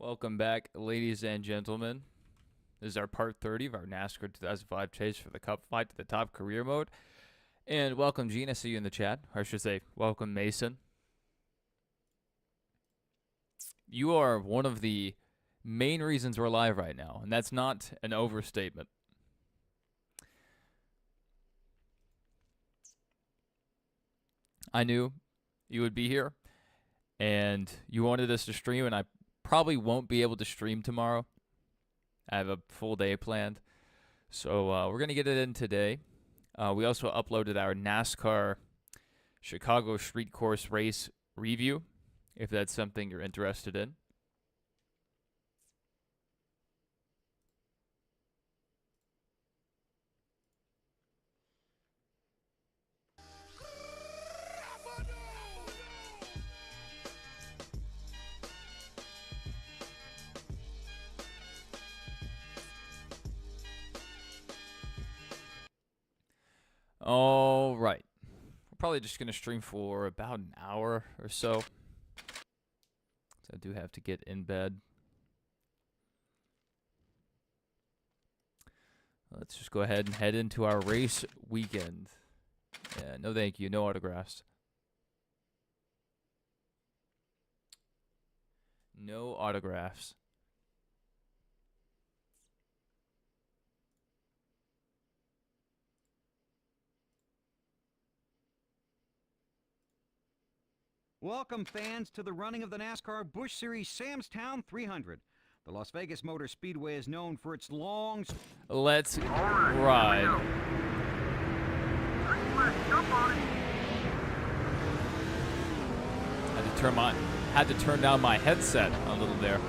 Welcome back, ladies and gentlemen. This is our part 30 of our NASCAR 2005 chase for the Cup Fight to the Top career mode. And welcome, Gene. I see you in the chat. Or I should say, welcome, Mason. You are one of the main reasons we're live right now, and that's not an overstatement. I knew you would be here, and you wanted us to stream, and I probably won't be able to stream tomorrow. I have a full day planned. So we're going to get it in today. We also uploaded our NASCAR Chicago Street Course race review, if that's something you're interested in. All right. We're probably just going to stream for about an hour or so. So I do have to get in bed. Let's just go ahead and head into our race weekend. Yeah, no thank you. No autographs. No autographs. Welcome, fans, to the running of the NASCAR Busch Series Samstown 300. The Las Vegas Motor Speedway is known for its long... Let's ride. Had to turn down my headset a little there.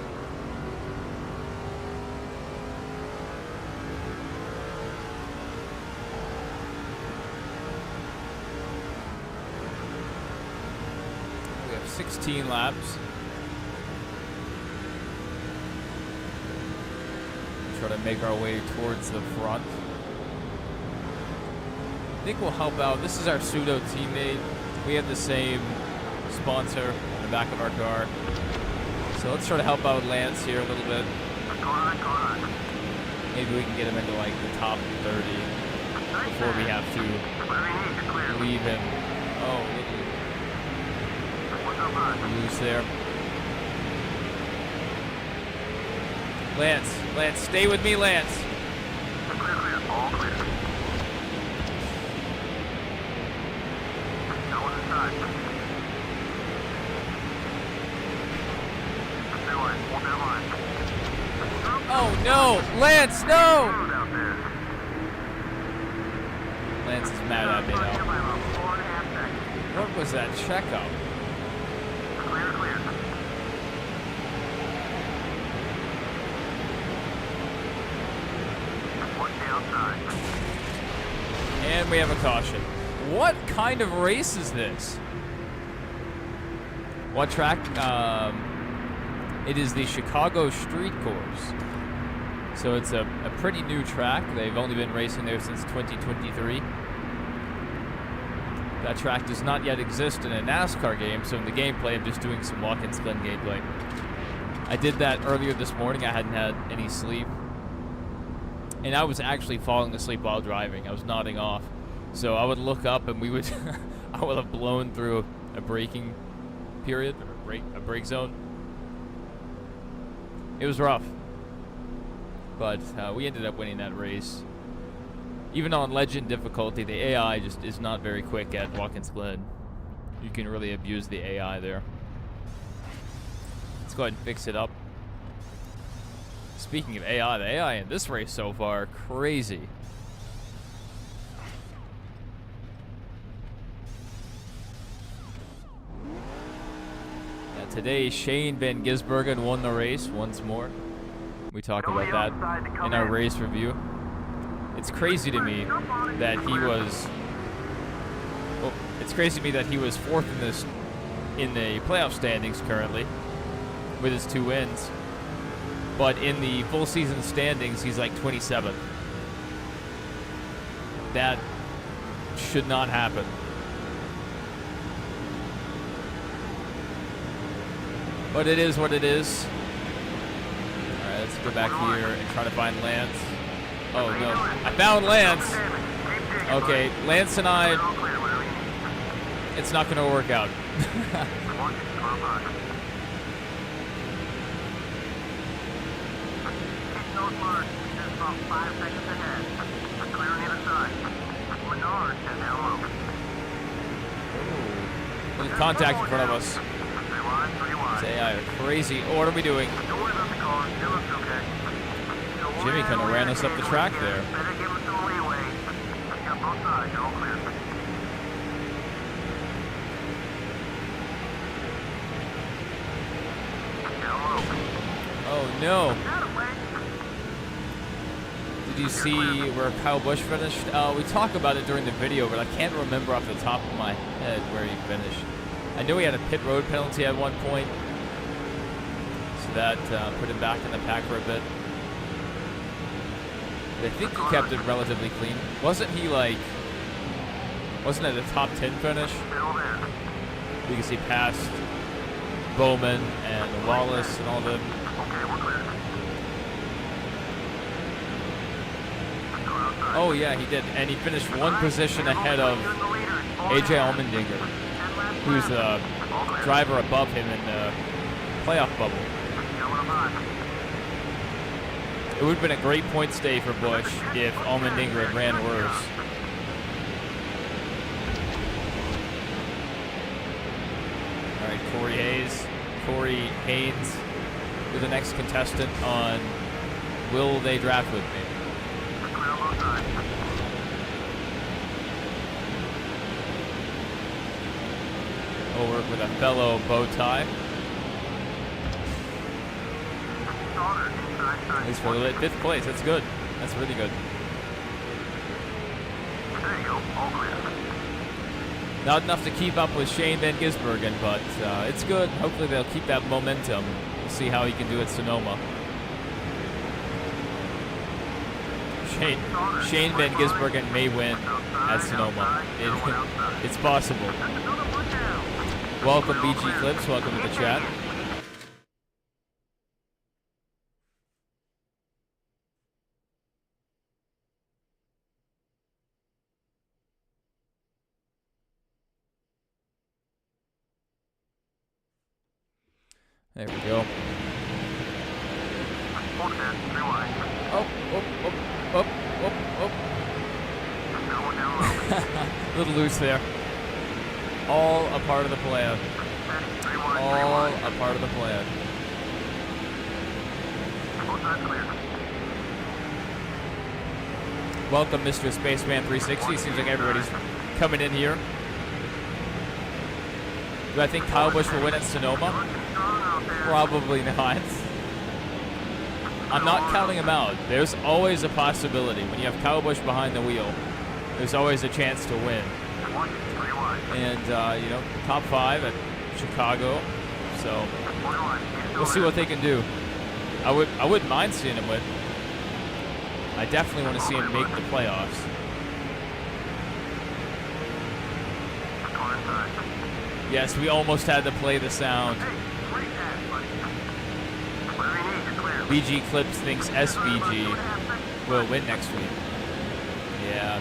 We have 16 laps. Try to make our way towards the front. I think we'll help out. This is our pseudo teammate. We have the same sponsor in the back of our car. So let's try to help out Lance here a little bit. Maybe we can get him into like the top 30 before we have to leave him. Oh, loose there. Lance, stay with me, Lance. All clear. No one inside. Oh no, Lance, no! Lance is mad at me now. What was that checkup? Clear. And we have a caution. What kind of race is this? What track? It is the Chicago Street Course. So it's a pretty new track. They've only been racing there since 2023. That track does not yet exist in a NASCAR game, so in the gameplay I'm just doing some walk-and-spin gameplay. I did that earlier this morning. I hadn't had any sleep. And I was actually falling asleep while driving. I was nodding off. So I would look up and I would have blown through a braking period, or a brake zone. It was rough. But we ended up winning that race. Even on Legend difficulty, the AI just is not very quick at Watkins Glen. You can really abuse the AI there. Let's go ahead and fix it up. Speaking of AI, the AI in this race so far, crazy. Yeah, today, Shane Van Gisbergen won the race once more. We talk about that in our race review. It's crazy to me that he was... Well, it's crazy to me that he was fourth in the playoff standings currently with his 2 wins. But in the full season standings, he's like 27th. That should not happen. But it is what it is. Go back here and try to find Lance. Oh no, I found Lance. Okay, Lance and I, it's not gonna work out. There's contact in front of us. This AI are crazy. Oh, what are we doing? Jimmy kind of ran us up the track there. Oh no. Did you see where Kyle Busch finished? We talked about it during the video, but I can't remember off the top of my head where he finished. I know he had a pit road penalty at one point, so that put him back in the pack for a bit. But I think he kept it relatively clean. Wasn't it a top 10 finish? Because he passed Bowman and Wallace and all of them. Oh yeah, he did, and he finished one position ahead of AJ Allmendinger, who's a driver above him in the playoff bubble. It would have been a great points day for Busch if Allmendinger had ran worse. All right, Corey Haynes, is the next contestant on Will They Draft With Me? Over with a fellow bow tie. He's for the 5th place. That's good. That's really good. Not enough to keep up with Shane Van Gisbergen, but it's good. Hopefully they'll keep that momentum. We'll see how he can do at Sonoma. Shane Van Gisbergen may win at Sonoma. It's possible. Welcome, BG Clips. Welcome to the chat. There we go. Oh. A little loose there. All a part of the plan. All a part of the plan. Welcome, Mr. Spaceman 360. Seems like everybody's coming in here. Do I think Kyle Busch will win at Sonoma? Probably not. I'm not counting him out. There's always a possibility. When you have Kyle Busch behind the wheel, there's always a chance to win. And, top 5 at Chicago. So, we'll see what they can do. I wouldn't mind seeing him win. I definitely want to see him make the playoffs. Yes, we almost had to play the sound. BG Clips thinks SVG will win next week. Yeah.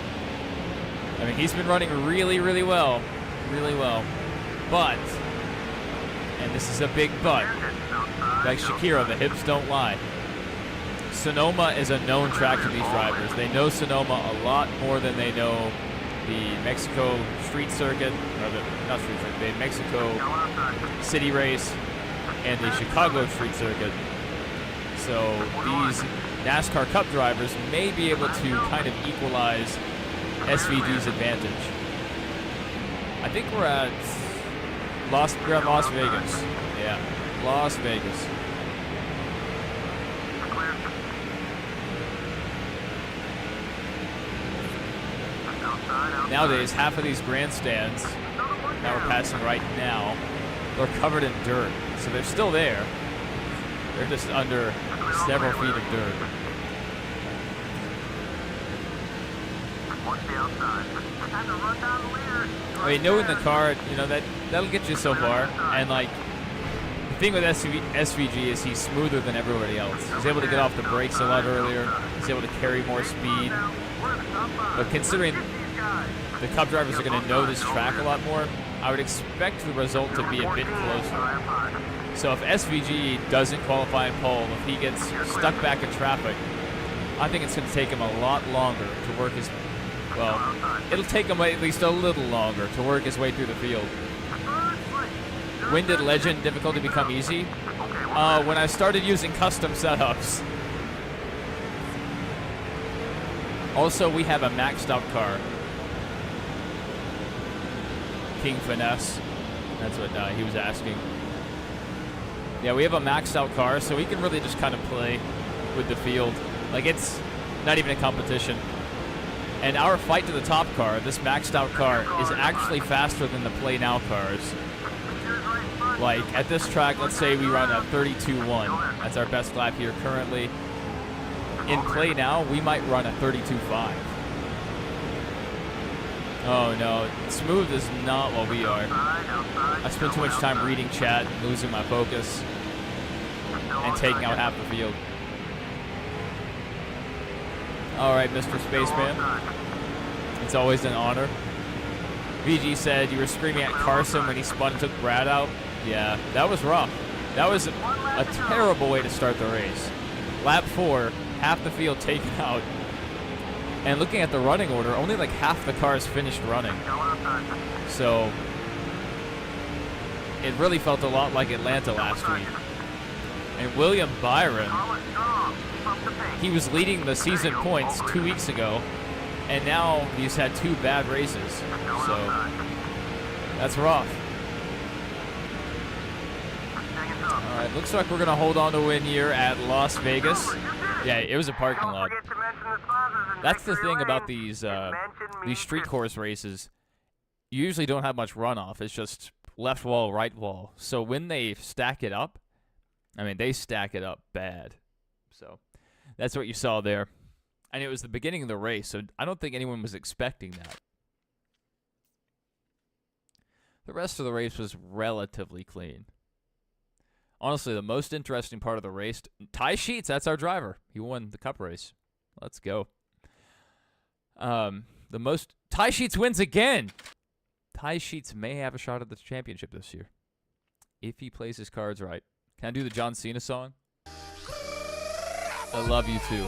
I mean, he's been running really, really well. Really well. But, and this is a big but, like Shakira, the hips don't lie. Sonoma is a known track to these drivers. They know Sonoma a lot more than they know the Mexico street circuit, or not street circuit, the Mexico city race and the Chicago street circuit. So these NASCAR Cup drivers may be able to kind of equalize SVG's advantage. I think we're at Las Vegas. Yeah, Las Vegas. Nowadays, half of these grandstands that we're passing right now, they're covered in dirt. So they're still there. They're just under several feet of dirt. I mean, knowing the car, that'll get you so far. And like, the thing with SVG is he's smoother than everybody else. He's able to get off the brakes a lot earlier. He's able to carry more speed. But considering the Cup drivers are going to know this track a lot more, I would expect the result to be a bit closer. So if SVG doesn't qualify in pole, if he gets stuck back in traffic, I think it's going to take him a lot longer to work his... Well, it'll take him at least a little longer to work his way through the field. When did Legend difficulty become easy? When I started using custom setups. Also, we have a maxed out car. King Finesse. That's what he was asking. Yeah, we have a maxed out car, so we can really just kind of play with the field. Like, it's not even a competition. And our fight to the top car, this maxed out car, is actually faster than the Play Now cars. Like, at this track, let's say we run a 32.1. That's our best lap here currently. In Play Now, we might run a 32.5. Oh no, smooth is not what we are. I spend too much time reading chat, losing my focus, and taking out half the field. Alright, Mr. Spaceman. It's always an honor. VG said you were screaming at Carson when he spun and took Brad out. Yeah, that was rough. That was a terrible way to start the race. Lap 4, half the field taken out. And looking at the running order, only like half the cars finished running. So, it really felt a lot like Atlanta last week. And William Byron, he was leading the season points 2 weeks ago, and now he's had 2 bad races. So, that's rough. Alright, looks like we're going to hold on to win here at Las Vegas. Yeah, it was a parking lot. That's the thing about these street course races. You usually don't have much runoff. It's just left wall, right wall. So when they stack it up, I mean, they stack it up bad. So that's what you saw there. And it was the beginning of the race, so I don't think anyone was expecting that. The rest of the race was relatively clean. Honestly, the most interesting part of the race, Ty Sheets, that's our driver. He won the Cup race. Let's go. Ty Sheets wins again. Ty Sheets may have a shot at the championship this year if he plays his cards right. Can I do the John Cena song? I love you too.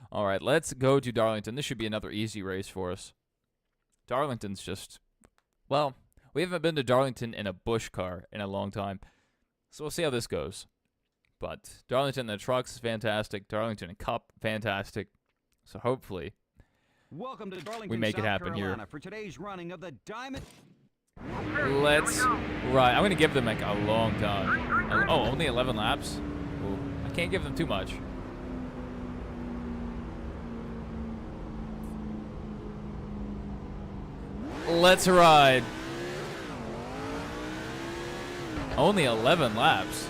All right, let's go to Darlington. This should be another easy race for us. Darlington's just, well, we haven't been to Darlington in a Busch car in a long time. So we'll see how this goes. But Darlington in the trucks is fantastic. Darlington in Cup, fantastic. So hopefully Welcome to Darlington, we make South it happen Carolina here. For today's running of the Diamond. Let's ride. I'm going to give them like a long time. Oh, only 11 laps? Ooh, I can't give them too much. Let's ride. Only 11 laps.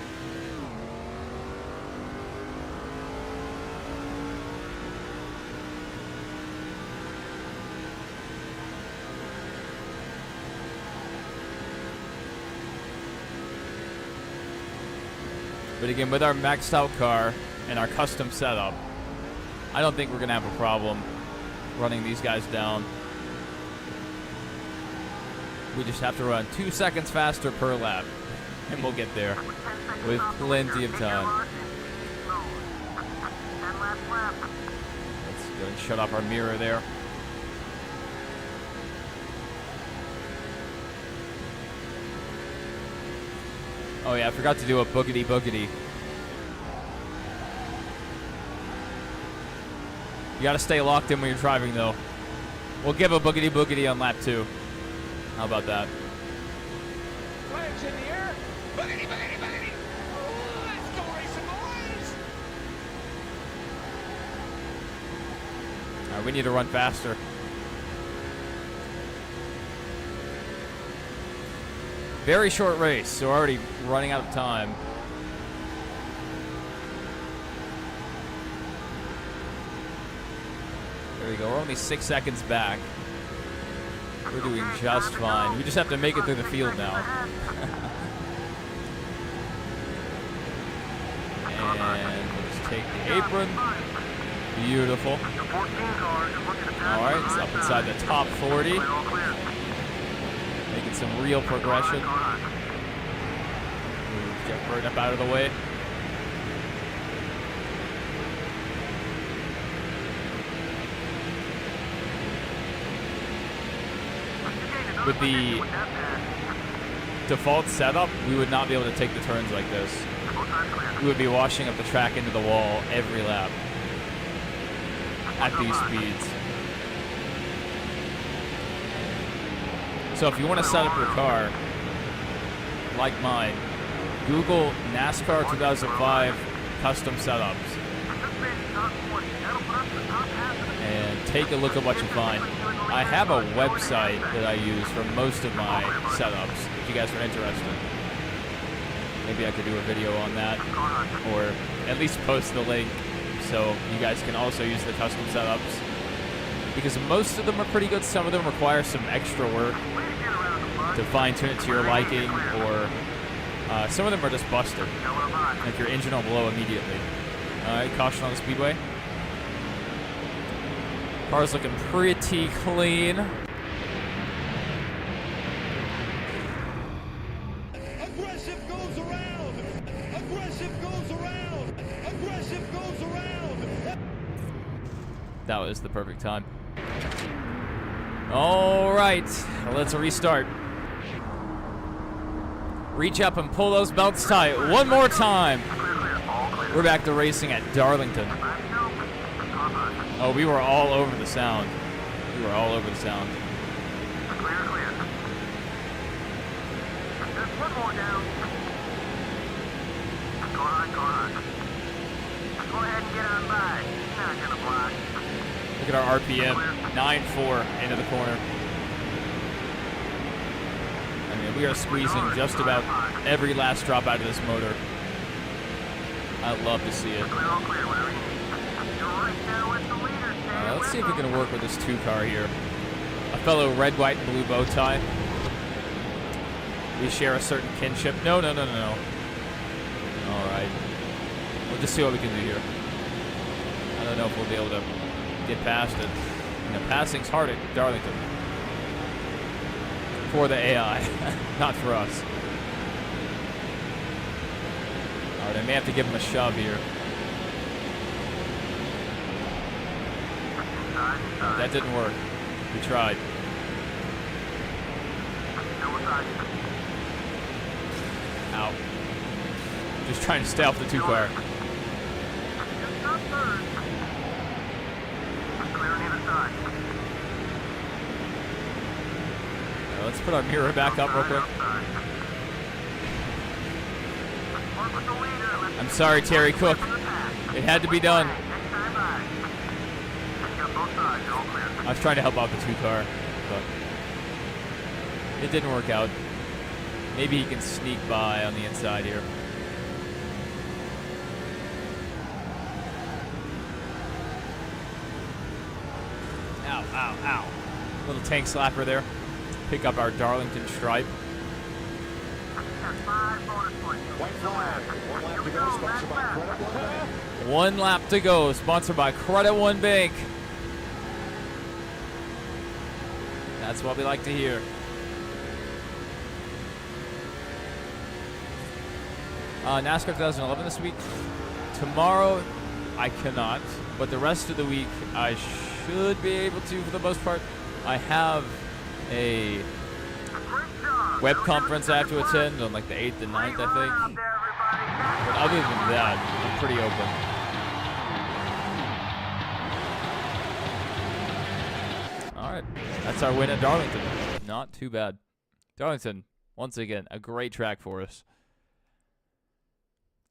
But again, with our maxed out car and our custom setup, I don't think we're going to have a problem running these guys down. We just have to run 2 seconds faster per lap, and we'll get there with plenty of time. Let's go and shut off our mirror there. Oh yeah, I forgot to do a boogity boogity. You gotta stay locked in when you're driving though. We'll give a boogity boogity on lap 2. How about that? Flags in the air. Boogity, boogity, boogity. Let's go racing, boys. All right, we need to run faster. Very short race, so we're already running out of time. There we go. We're only 6 seconds back. We're doing just fine. We just have to make it through the field now. And we'll just take the apron. Beautiful. Alright, it's up inside the top 40. Making some real progression. Move Jeff Burton up out of the way. With the default setup, we would not be able to take the turns like this. We would be washing up the track into the wall every lap at these speeds. So if you want to set up your car, like mine, Google NASCAR 2005 custom setups and take a look at what you find. I have a website that I use for most of my setups, if you guys are interested. Maybe I could do a video on that, or at least post the link so you guys can also use the custom setups. Because most of them are pretty good, some of them require some extra work to fine-tune it to your liking, or some of them are just busted. Like your engine will blow immediately. Alright, caution on the speedway. Car's looking pretty clean. Aggressive goes around. Aggressive goes around. Aggressive goes around. That was the perfect time. All right, let's restart. Reach up and pull those belts tight one more time. We're back to racing at Darlington. Oh, we were all over the sound. We were all over the sound. Clear, clear. Just one more down. Go on, go on. Go ahead and get on by. Not gonna block. Look at our RPM, 9.4 into the corner. I mean, we are squeezing just about every last drop out of this motor. I'd love to see it. Clear, all clear, Larry. You're right there with the leader. Let's see if we can work with this 2-car here. A fellow red, white, and blue bow tie. We share a certain kinship. No, no, no, no, no. All right. We'll just see what we can do here. I don't know if we'll be able to get past it. You know, passing's hard at Darlington. For the AI, not for us. All right, I may have to give him a shove here. Oh, that didn't work. We tried. Ow. Just trying to stay off the 2-car. Let's put our mirror back up real quick. I'm sorry, Terry Cook. It had to be done. I was trying to help out the 2-car, but it didn't work out. Maybe he can sneak by on the inside here. Ow, ow, ow. Little tank slapper there. Pick up our Darlington stripe. White flag. 1 lap to go. Sponsored by Credit One. 1 lap to go, sponsored by Credit One Bank. That's what we like to hear. NASCAR 2011 this week. Tomorrow, I cannot. But the rest of the week, I should be able to, for the most part. I have a web conference I have to attend on like the 8th and 9th, I think. But other than that, I'm pretty open. All right, that's our win at Darlington. Not too bad. Darlington, once again, a great track for us.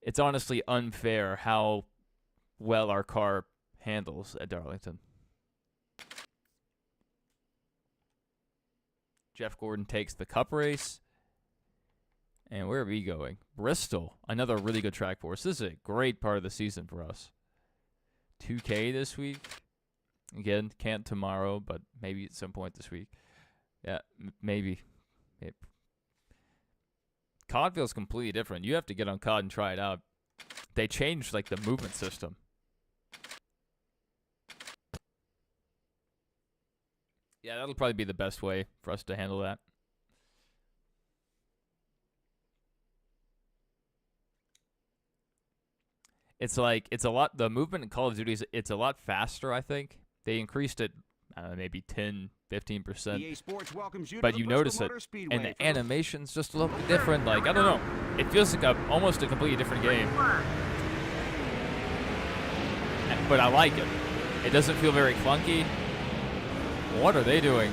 It's honestly unfair how well our car handles at Darlington. Jeff Gordon takes the Cup race. And where are we going? Bristol, another really good track for us. This is a great part of the season for us. 2K this week. Again, can't tomorrow, but maybe at some point this week. Yeah, maybe. COD feels completely different. You have to get on COD and try it out. They changed like the movement system. Yeah, that'll probably be the best way for us to handle that. It's like, it's a lot, the movement in Call of Duty, it's a lot faster, I think. They increased it, maybe 10, 15%. EA Sports welcomes you to But the you Bristol notice it, Motor Speedway and the for animation's just a little bit different. Like, I don't know. It feels like almost a completely different game. But I like it. It doesn't feel very clunky. What are they doing?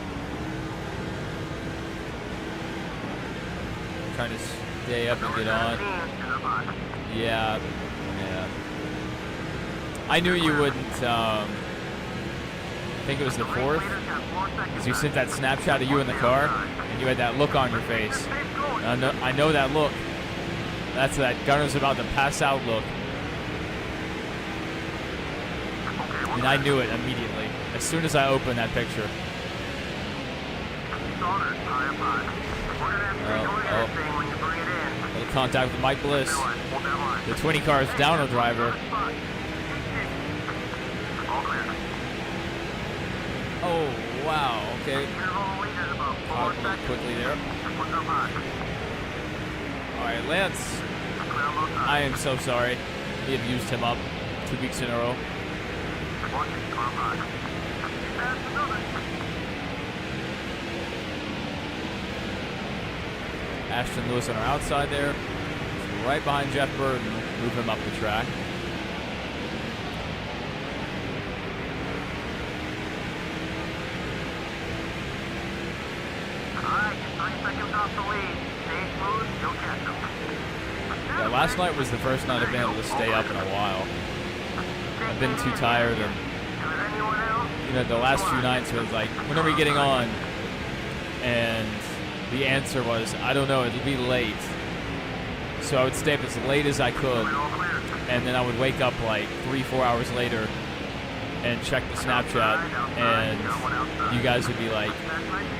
Trying to stay up and get on. Yeah. I knew you wouldn't think it was the 4th, because you sent that Snapchat of you in the car, and you had that look on your face. I know that look. That's that Gunner's about to pass out look. And I knew it immediately, as soon as I opened that picture. Little contact with Mike Bliss. The 20 car's downer driver. Oh, wow, okay. Caught a little quickly there. Alright, Lance. I am so sorry. We have used him up 2 weeks in a row. Ashton Lewis on our outside there. Right behind Jeff Burton. Move him up the track. Yeah, last night was the first night I've been able to stay up in a while. I've been too tired, and the last few nights it was like, when are we getting on? And the answer was, I don't know, it'll be late. So I would stay up as late as I could, and then I would wake up like 3-4 hours later and check the Snapchat, and you guys would be like,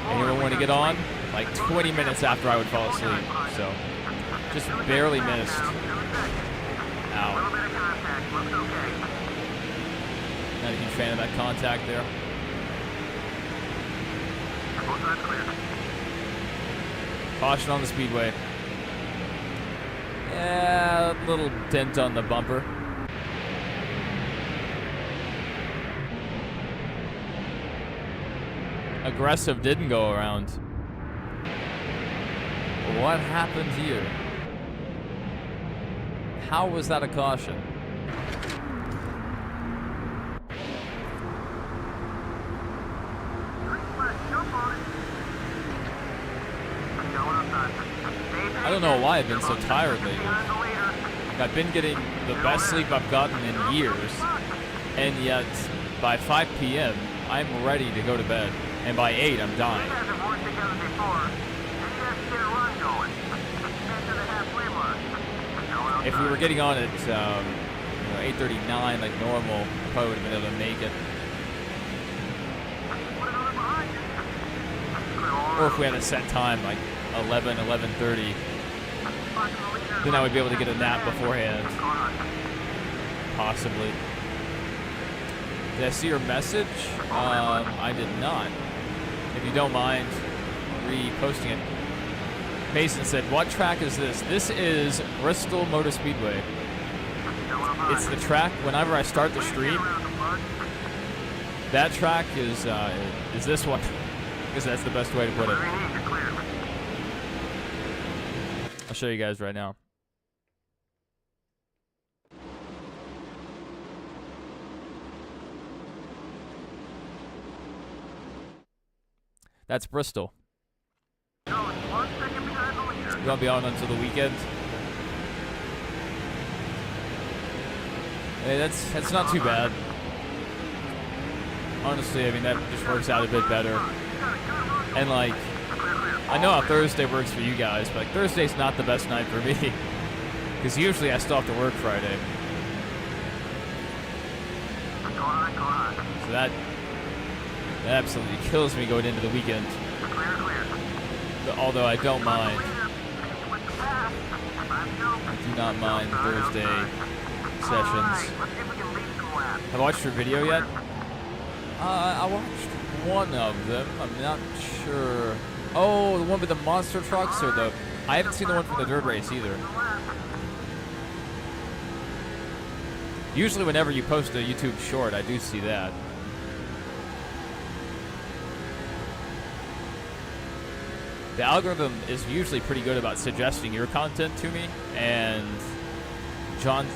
anyone want to get on? Like 20 minutes after I would fall asleep. So just barely missed. Ow. Not a huge fan of that contact there. Caution on the speedway. Yeah, a little dent on the bumper. Aggressive didn't go around. What happened here? How was that a caution? I don't know why I've been so tired lately. I've been getting the best sleep I've gotten in years, and yet by 5 p.m. I'm ready to go to bed, and by 8 I'm dying. If we were getting on at 8:39 like normal, I probably would have been able to make it. Or if we had a set time like 11:30, then I would be able to get a nap beforehand. Possibly. Did I see your message? I did not. If you don't mind reposting it. Mason said, what track is this? This is Bristol Motor Speedway. It's the track, whenever I start the stream, that track is this one. Because that's the best way to put it. I'll show you guys right now. That's Bristol. We won't be on until the weekend. Hey, that's not too bad. Honestly, I mean, that just works out a bit better. And like, I know how Thursday works for you guys, but like, Thursday's not the best night for me. Because usually I still have to work Friday. So that It absolutely kills me going into the weekend. Although I don't mind. I do not mind Thursday sessions. Have you watched your video yet? I watched one of them. I'm not sure. Oh, the one with the monster trucks or the... I haven't seen the one from the dirt race either. Usually whenever you post a YouTube short, I do see that. The algorithm is usually pretty good about suggesting your content to me, and Johnson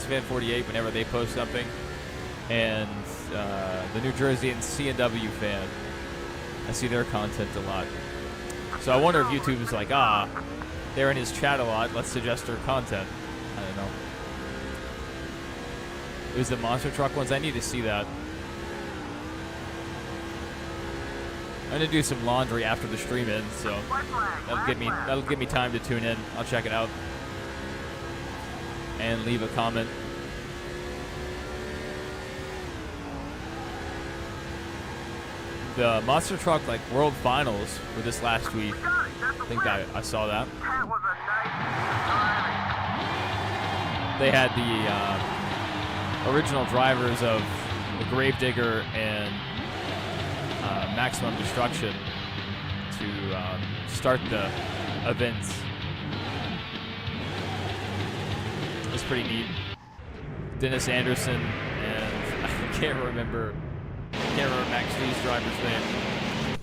Fan 48 whenever they post something, and the New Jersey and CNW fan, I see their content a lot. So I wonder if YouTube is like, they're in his chat a lot, let's suggest their content. I don't know. It was the monster truck ones. I need to see that. I'm gonna do some laundry after the stream ends, so that'll give me time to tune in. I'll check it out and leave a comment. The monster truck world finals were this last week. I think I saw that. They had the original drivers of the Gravedigger and Maximum Destruction to start the events. It was pretty neat. Dennis Anderson and I can't remember Max D's driver's name,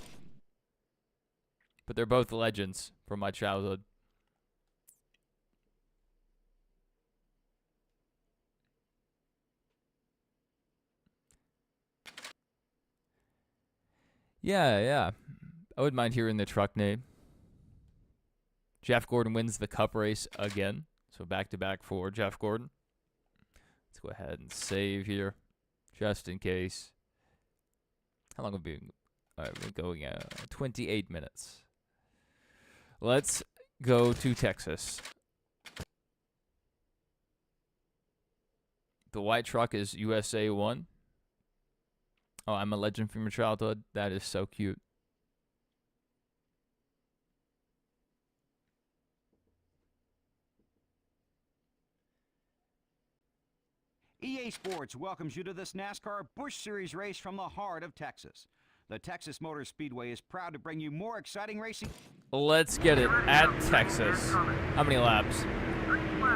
but they're both legends from my childhood. Yeah. I wouldn't mind hearing the truck name. Jeff Gordon wins the Cup race again. So back-to-back for Jeff Gordon. Let's go ahead and save here, just in case. How long have we been? All right, we're going 28 minutes. Let's go to Texas. The white truck is USA 1. Oh, I'm a legend from your childhood. That is so cute. EA Sports welcomes you to this NASCAR Busch Series race from the heart of Texas. The Texas Motor Speedway is proud to bring you more exciting racing. Let's get it at Texas. How many laps?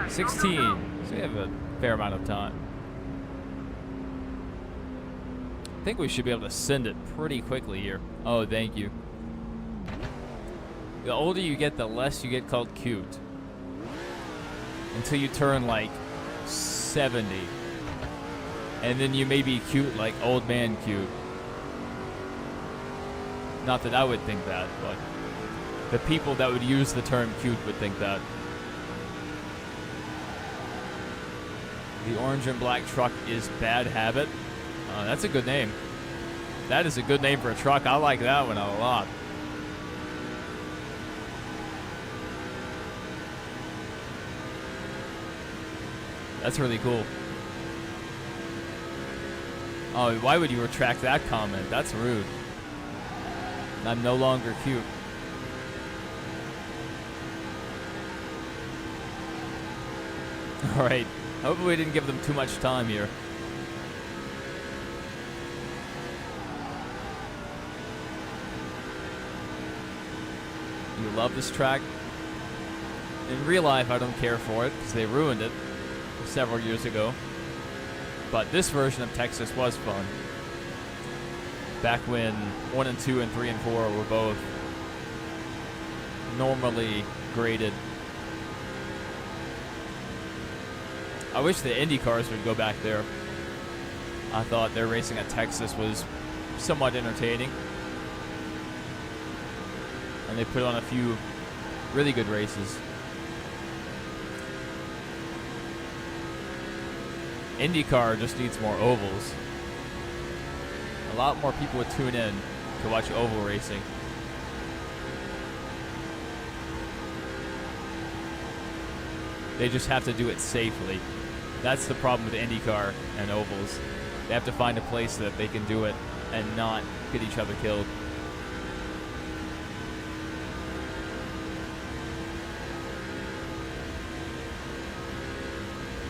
16. So we have a fair amount of time. I think we should be able to send it pretty quickly here. Oh, thank you. The older you get, the less you get called cute. Until you turn 70. And then you may be cute like old man cute. Not that I would think that, but the people that would use the term cute would think that. The orange and black truck is Bad Habit. That's a good name. That is a good name for a truck. I like that one a lot. That's really cool. Oh, why would you retract that comment? That's rude. I'm no longer cute. Alright. Hopefully we didn't give them too much time here. You love this track? In real life, I don't care for it because they ruined it several years ago. But this version of Texas was fun. Back when 1 and 2 and 3 and 4 were both normally graded. I wish the Indy cars would go back there. I thought their racing at Texas was somewhat entertaining. And they put on a few really good races. IndyCar just needs more ovals. A lot more people would tune in to watch oval racing. They just have to do it safely. That's the problem with IndyCar and ovals. They have to find a place that they can do it and not get each other killed.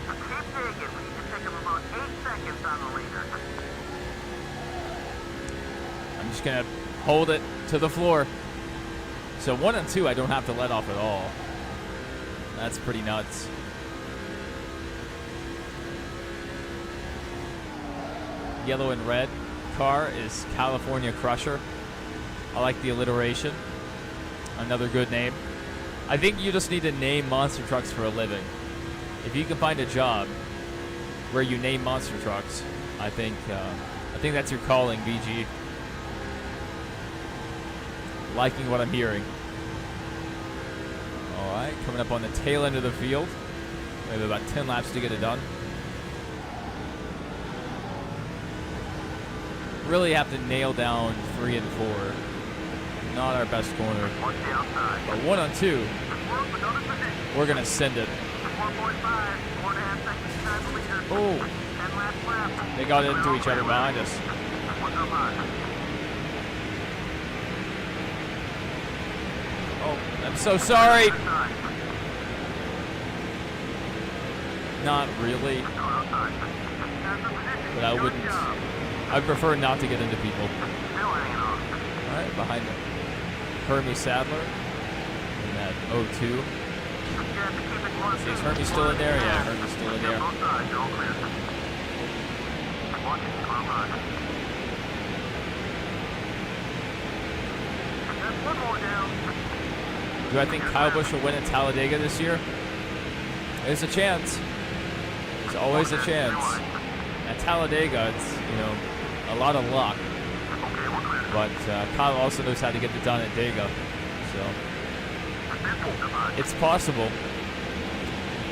Keep digging. We need to take him about 8 seconds on the leader. I'm just gonna hold it to the floor. So 1 and 2, I don't have to let off at all. That's pretty nuts. Yellow and red car is California Crusher. I like the alliteration. Another good name. I think you just need to name monster trucks for a living. If you can find a job where you name monster trucks, I think that's your calling, BG. Liking what I'm hearing. All right, coming up on the tail end of the field. We have about 10 laps to get it done. Really have to nail down 3 and 4. Not our best corner. But 1 on 2, we're gonna send it. Oh, they got into each other behind us. Oh, I'm so sorry. Not really. But I wouldn't. I prefer not to get into people. Alright, behind it. Hermie Sadler. And that 02. Is Hermie still in there? Yeah, Hermie's still in there. Do I think Kyle Busch will win at Talladega this year? There's a chance. There's always a chance. At Talladega, it's, you know, a lot of luck. But Kyle also knows how to get it done at Dega. So it's possible.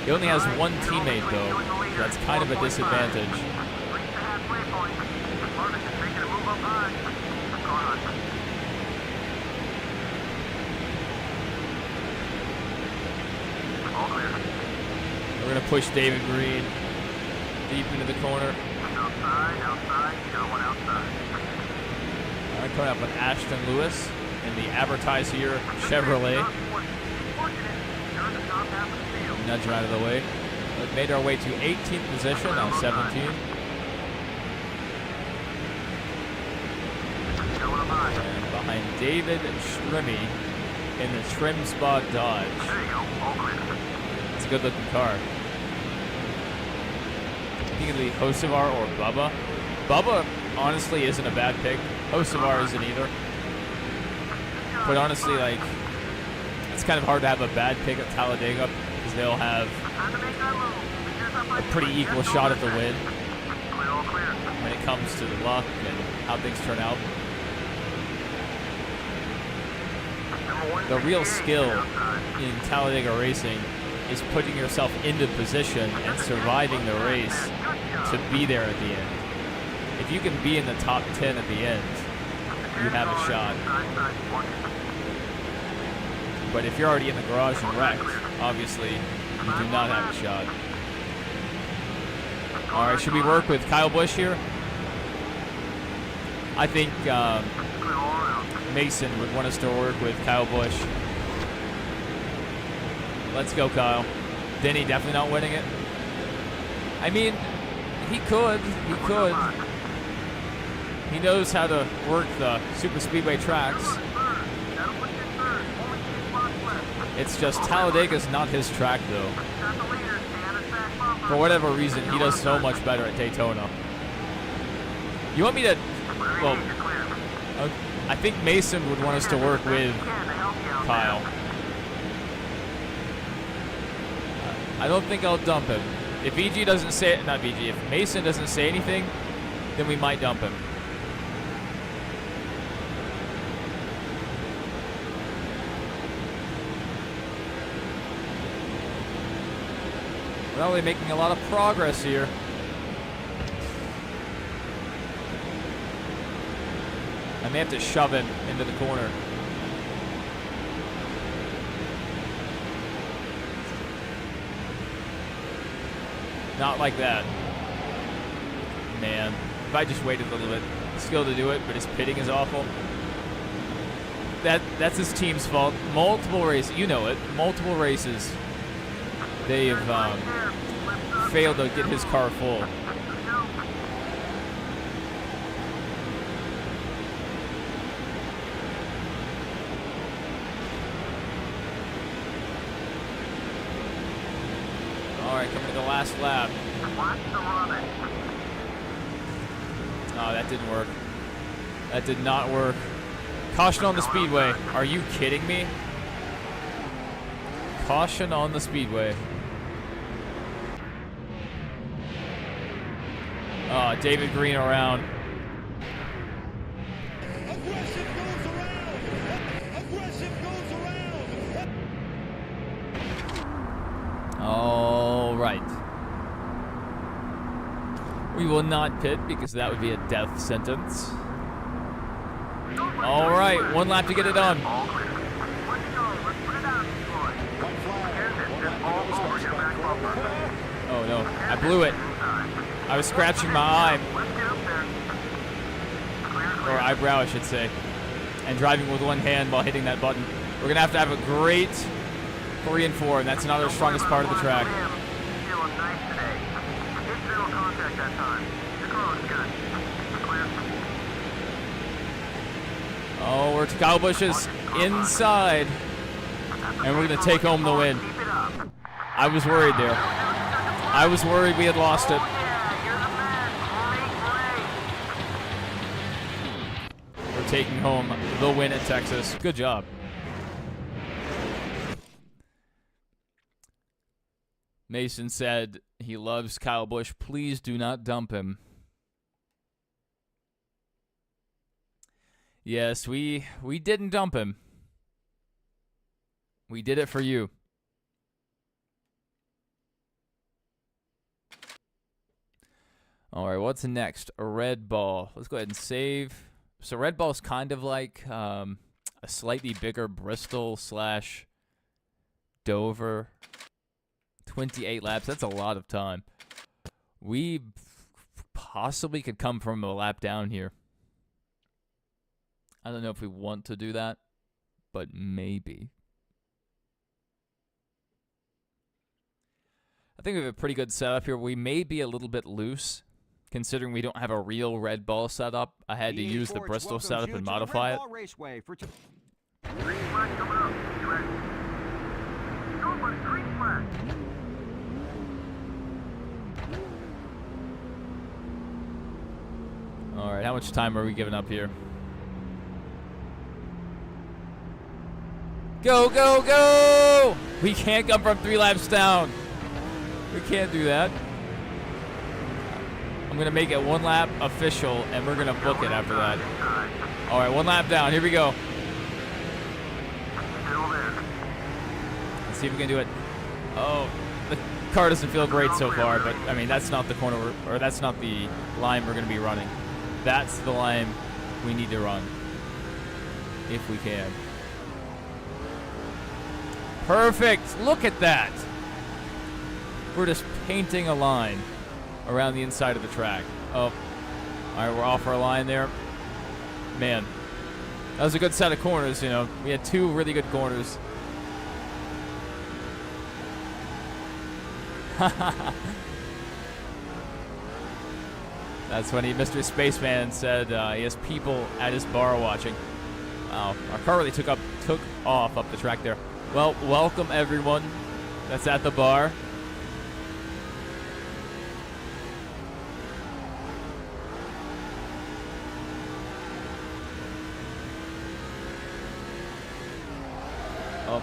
He only has one teammate, though. So that's kind of a disadvantage. We're going to push David Green deep into the corner. All right, coming up with Ashton Lewis in the Advertise Here Chevrolet. Nudge him out of the way. We've made our way to 18th position, now 17. And behind David Schrimmy in the Trim Spot Dodge. It's a good looking car. I think it'll be Hocevar or Bubba. Bubba honestly isn't a bad pick. Hocevar isn't either. But honestly, like, it's kind of hard to have a bad pick at Talladega because they'll have a pretty equal shot at the win when it comes to the luck and how things turn out. The real skill in Talladega racing is putting yourself into position and surviving the race to be there at the end. If you can be in the top 10 at the end, you have a shot. But if you're already in the garage and wrecked, obviously you do not have a shot. All right, should we work with Kyle Busch here? I think Mason would want us to work with Kyle Busch. Let's go, Kyle. Denny definitely not winning it. I mean, he could. He could. He knows how to work the super speedway tracks. It's just Talladega's not his track, though. For whatever reason, he does so much better at Daytona. You want me to... Well, I think Mason would want us to work with Kyle. I don't think I'll dump him. If VG doesn't say... Not VG. If Mason doesn't say anything, then we might dump him. Well, we're making a lot of progress here. I may have to shove him into the corner. Not like that. Man, if I just waited a little bit. skill to do it, but his pitting is awful. That's his team's fault. Multiple races, you know it. Multiple races, they've failed to get his car full. All right, coming to the last lap. Oh, that didn't work. That did not work. Caution on the speedway. Are you kidding me? Caution on the speedway. Oh, David Green around. Aggressive goes around. Aggressive goes around. All right. We will not pit because that would be a death sentence. All right, 1 lap to get it done. Oh no, I blew it. I was scratching my eye. Or eyebrow, I should say. And driving with one hand while hitting that button. We're gonna have to have a great 3 and 4, and that's not our strongest part of the track. Oh, we're to Kyle Busch's inside. And we're going to take home the win. I was worried there. I was worried we had lost it. We're taking home the win at Texas. Good job. Mason said he loves Kyle Busch. Please do not dump him. Yes, we didn't dump him. We did it for you. All right, what's next? A red ball. Let's go ahead and save. So red ball is kind of like a slightly bigger Bristol / Dover. 28 laps. That's a lot of time. We possibly could come from a lap down here. I don't know if we want to do that, but maybe. I think we have a pretty good setup here. We may be a little bit loose, considering we don't have a real red ball setup. I had to use the Bristol setup and modify it. All right, how much time are we giving up here? Go, go, go! We can't come from 3 laps down. We can't do that. I'm going to make it 1 lap official, and we're going to book it after that. All right, 1 lap down. Here we go. Let's see if we can do it. Oh, the car doesn't feel great so far, but, I mean, that's not the corner, or that's not the line we're going to be running. That's the line we need to run, if we can. Perfect. Look at that. We're just painting a line around the inside of the track. Oh, all right, we're off our line there. Man, that was a good set of corners, you know. We had 2 really good corners. That's when Mr. Spaceman said he has people at his bar watching. Wow, our car really took off up the track there. Well, welcome everyone that's at the bar. Oh.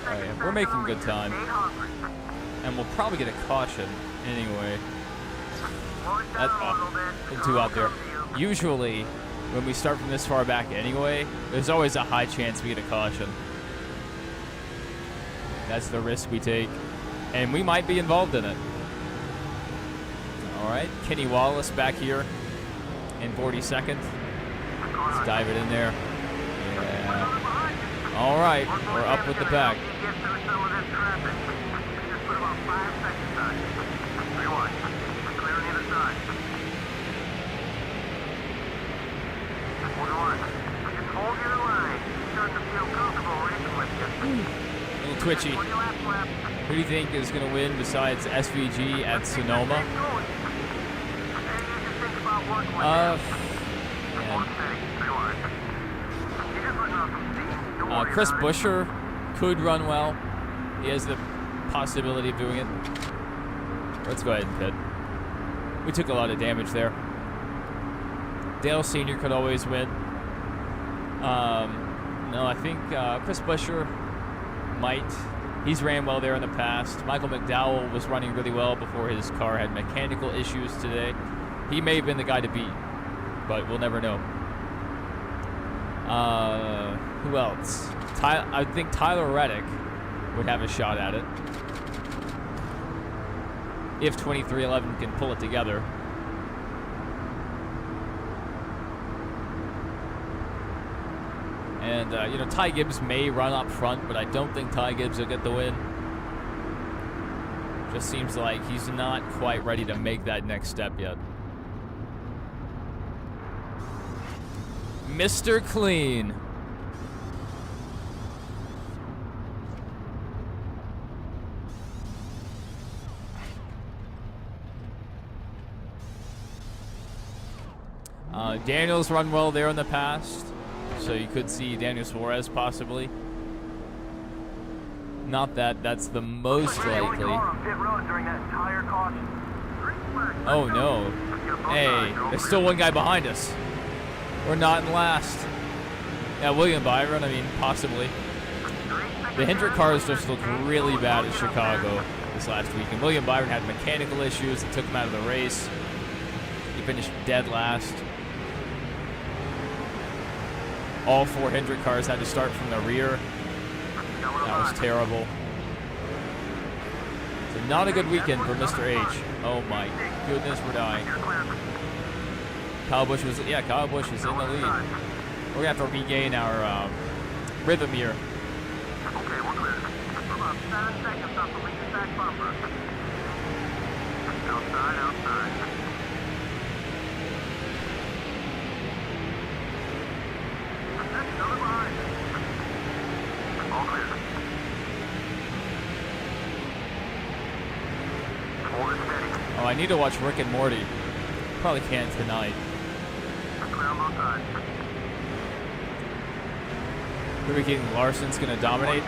Yeah, we're making good time. And we'll probably get a caution anyway. That's been 2 out there. Usually, when we start from this far back anyway, there's always a high chance we get a caution. That's the risk we take. And we might be involved in it. All right, Kenny Wallace back here in 42nd. Let's dive it in there. Yeah. All right, we're up with the pack. 3-1. Clear on either side. 1-1. Just hold your line. You're starting to feel comfortable racing with you. A little twitchy. 20 laps left. Who do you think is going to win besides SVG at Sonoma? Get going. And you just think about working with Man. Hold steady. 3-1. You're just letting off some steam. Don't worry Chris about it. Buescher could run well. He has the possibility of doing it. Let's go ahead and pit. We took a lot of damage there. Dale Sr. could always win. No, I think Chris Buescher might. He's ran well there in the past. Michael McDowell was running really well before his car had mechanical issues today. He may have been the guy to beat, but we'll never know. Who else? I think Tyler Reddick would have a shot at it if 2311 can pull it together. And, Ty Gibbs may run up front, but I don't think Ty Gibbs will get the win. Just seems like he's not quite ready to make that next step yet. Mr. Clean. Daniel's run well there in the past, so you could see Daniel Suarez possibly. Not that that's the most likely. Oh no. Hey, there's still one guy behind us. We're not in last. Yeah, William Byron, I mean, possibly. The Hendrick cars just looked really bad at Chicago this last week, and William Byron had mechanical issues that took him out of the race. He finished dead last. All four Hendrick cars had to start from the rear. That was terrible. So not a good weekend for Mr. H. Oh my goodness, we're dying. Kyle Busch was in the lead. We're gonna have to regain our rhythm here. Okay, we're clear. We're about 7 seconds off the lead back bumper. Outside. Another behind. All clear. Hold it steady. Oh, I need to watch Rick and Morty. Probably can't tonight. Clear on both sides. Who are we getting? Larson's gonna dominate.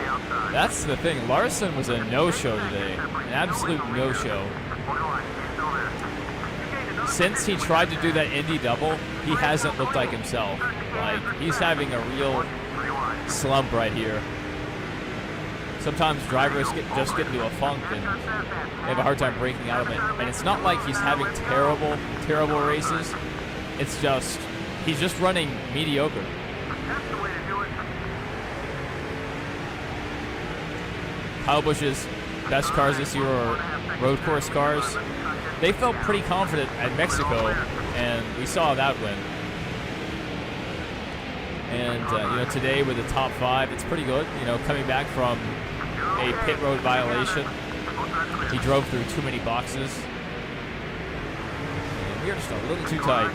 That's the thing. Larson was a no-show today. An absolute no-show. Since he tried to do that Indy double, he hasn't looked like himself. Like, he's having a real slump right here. Sometimes drivers just get into a funk and they have a hard time breaking out of it. And it's not like he's having terrible, terrible races. It's just, he's just running mediocre. Kyle Busch's best cars this year are road course cars. They felt pretty confident at Mexico, and we saw that win. And, today with the top 5, it's pretty good. Coming back from a pit road violation. He drove through too many boxes. And we are just a little too tight.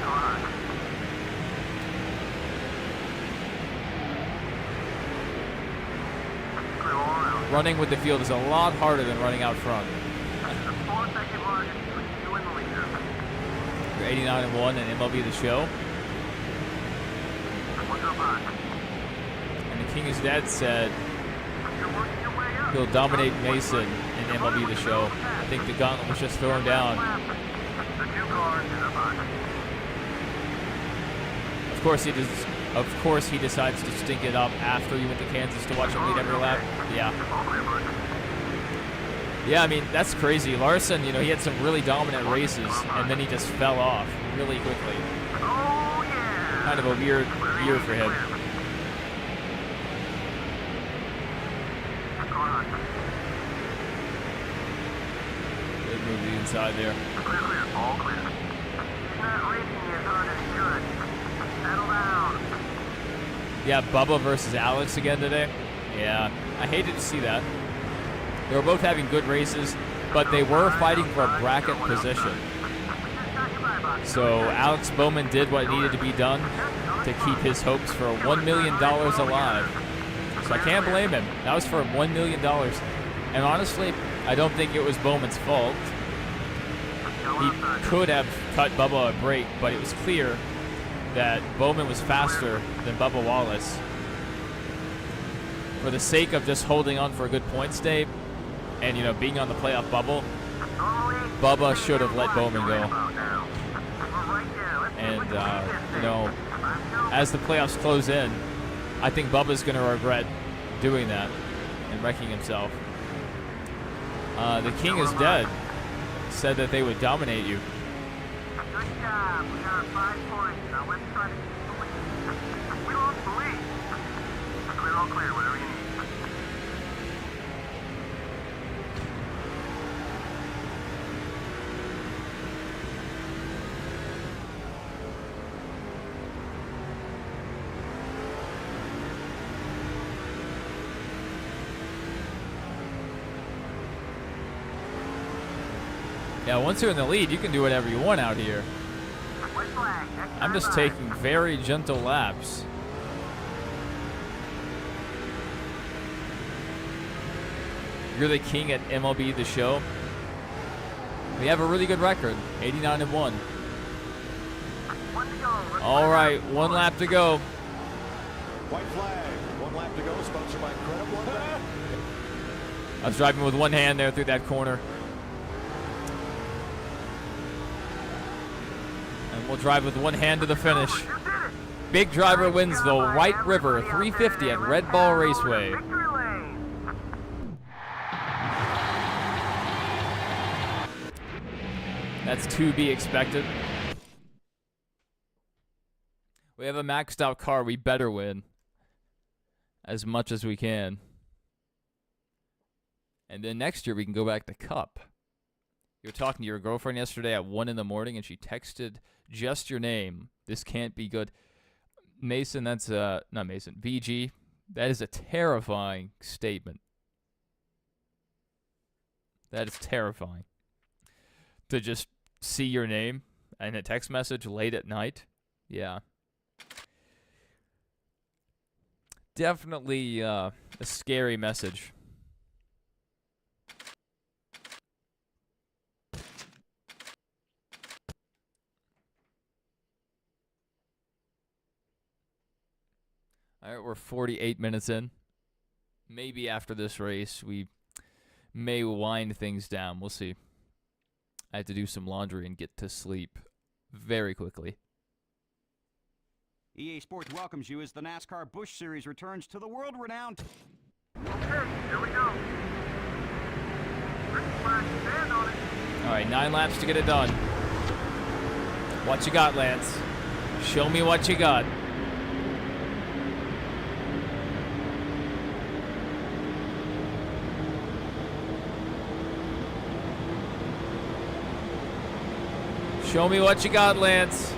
Running with the field is a lot harder than running out front. You're 89-1 and MLB The Show. And the King is Dead said he'll dominate Mason in MLB The Show. I think the gauntlet was just thrown down. Of course he decides to stink it up after he went to Kansas to watch him lead every lap. Yeah, I mean, that's crazy. Larson, he had some really dominant races, and then he just fell off really quickly. Kind of a weird year for him. Good move to the inside there. All clear. He's not racing as hard as he should. Settle down. Yeah, Bubba versus Alex again today. Yeah, I hated to see that. They were both having good races. but they were fighting for a bracket position. So Alex Bowman did what needed to be done to keep his hopes for $1 million alive. So I can't blame him. That was for $1 million. And honestly, I don't think it was Bowman's fault. He could have cut Bubba a break, but it was clear that Bowman was faster than Bubba Wallace. For the sake of just holding on for a good points day and, you know, being on the playoff bubble, Bubba should have let Bowman go. And, you know, as the playoffs close in, I think Bubba's going to regret doing that and wrecking himself. The King is dead. Said that they would dominate you. Good job. We got 5 points. Now let's try to keep the lead. We lost the lead. Clear, all clear, whatever you need. Yeah, once you're in the lead, you can do whatever you want out here. I'm just taking very gentle laps. You're the king at MLB The Show. We have a really good record, 89-1. All right, 1 lap to go. White flag, 1 lap to go, sponsored by Credit One Bank. I was driving with one hand there through that corner. And we'll drive with one hand to the finish. Big driver wins the White River 350 at Red Ball Raceway. That's to be expected. We have a maxed out car. We better win as much as we can. And then next year we can go back to Cup. You were talking to your girlfriend yesterday at 1 in the morning and she texted just your name. This can't be good. Mason, that's not Mason. VG, that is a terrifying statement. That is terrifying. To just see your name in a text message late at night. Yeah. Definitely a scary message. All right, we're 48 minutes in. Maybe after this race, we may wind things down. We'll see. I have to do some laundry and get to sleep very quickly. EA Sports welcomes you as the NASCAR Busch Series returns to the world-renowned... Okay, here we go. Green flag, stand on it. All right, 9 laps to get it done. What you got, Lance? Show me what you got. Show me what you got, Lance.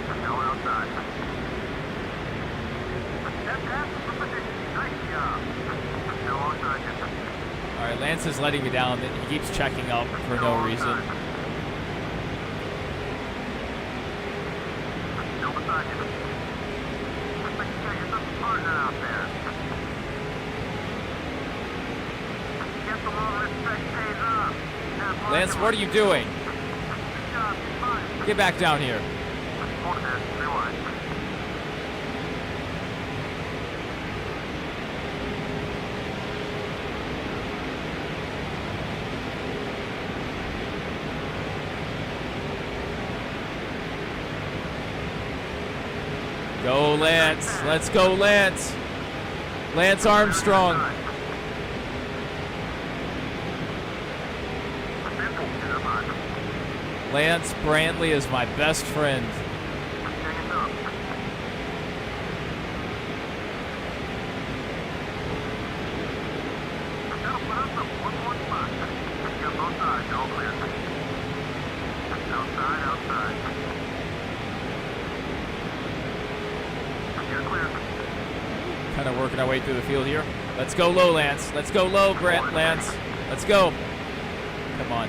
Go outside. Nice job. Go outside. All right, Lance is letting me down. He keeps checking up for no reason. Go beside you. Looks like you got yourself a partner out there. Get the little respect pays off. Lance, what are you doing? Good job, you're fine. Get back down here. Rewind. Go, Lance. Let's go, Lance. Lance Armstrong. Lance Brantley is my best friend. Kind of working our way through the field here. Let's go low, Lance. Let's go low, Brent. Lance. Let's go. Come on.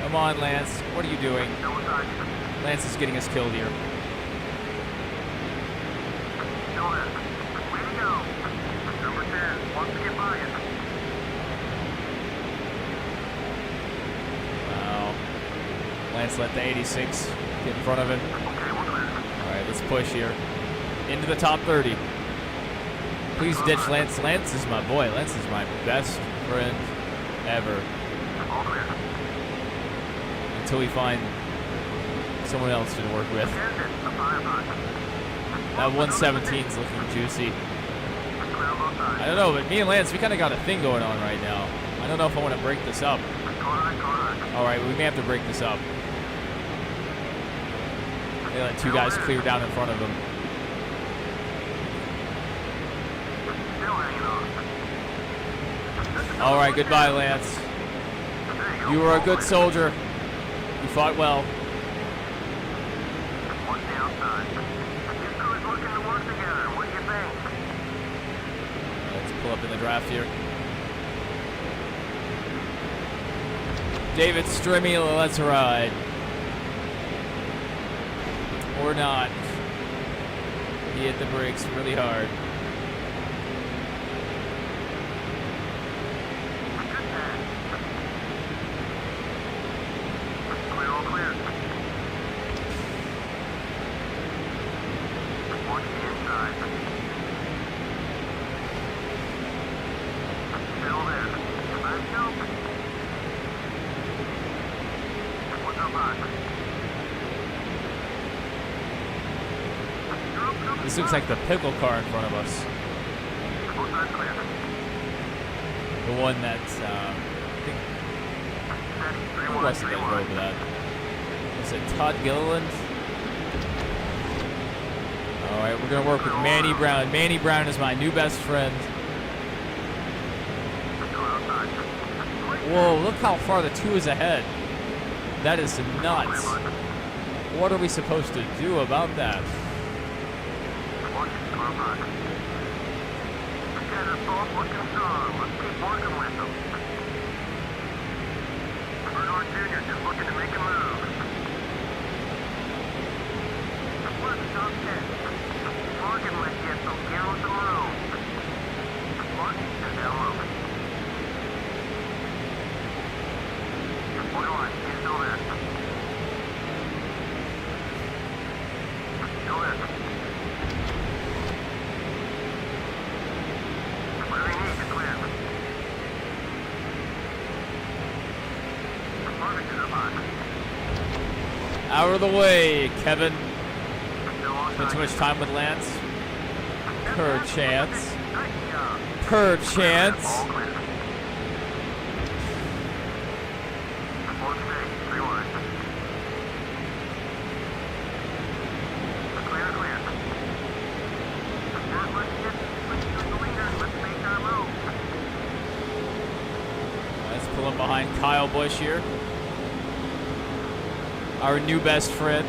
Come on, Lance. What are you doing? Lance is getting us killed here. Way to go. Number 10 wants to get by it. Wow. Lance let the 86 get in front of him. All right, let's push here. Into the top 30. Please ditch Lance. Lance is my boy. Lance is my best friend ever. Until we find someone else to work with. That 117's looking juicy. I don't know, but me and Lance, we kind of got a thing going on right now. I don't know if I want to break this up. All right, we may have to break this up. They let two guys clear down in front of him. All right, goodbye, Lance. You were a good soldier. You fought well. Let's pull up in the draft here. David Strimmy, let's ride. Or not. He hit the brakes really hard. This looks like the pickle car in front of us. The one that's, I think, who was it that drove that? Was it Todd Gilliland? Alright, we're going to work with Manny Brown. Manny Brown is my new best friend. Whoa, look how far the two is ahead. That is nuts. What are we supposed to do about that? Out of the way, Kevin. Spent too much time with Lance. Perchance. Perchance. Let's pull up behind Kyle Busch here. Our new best friend.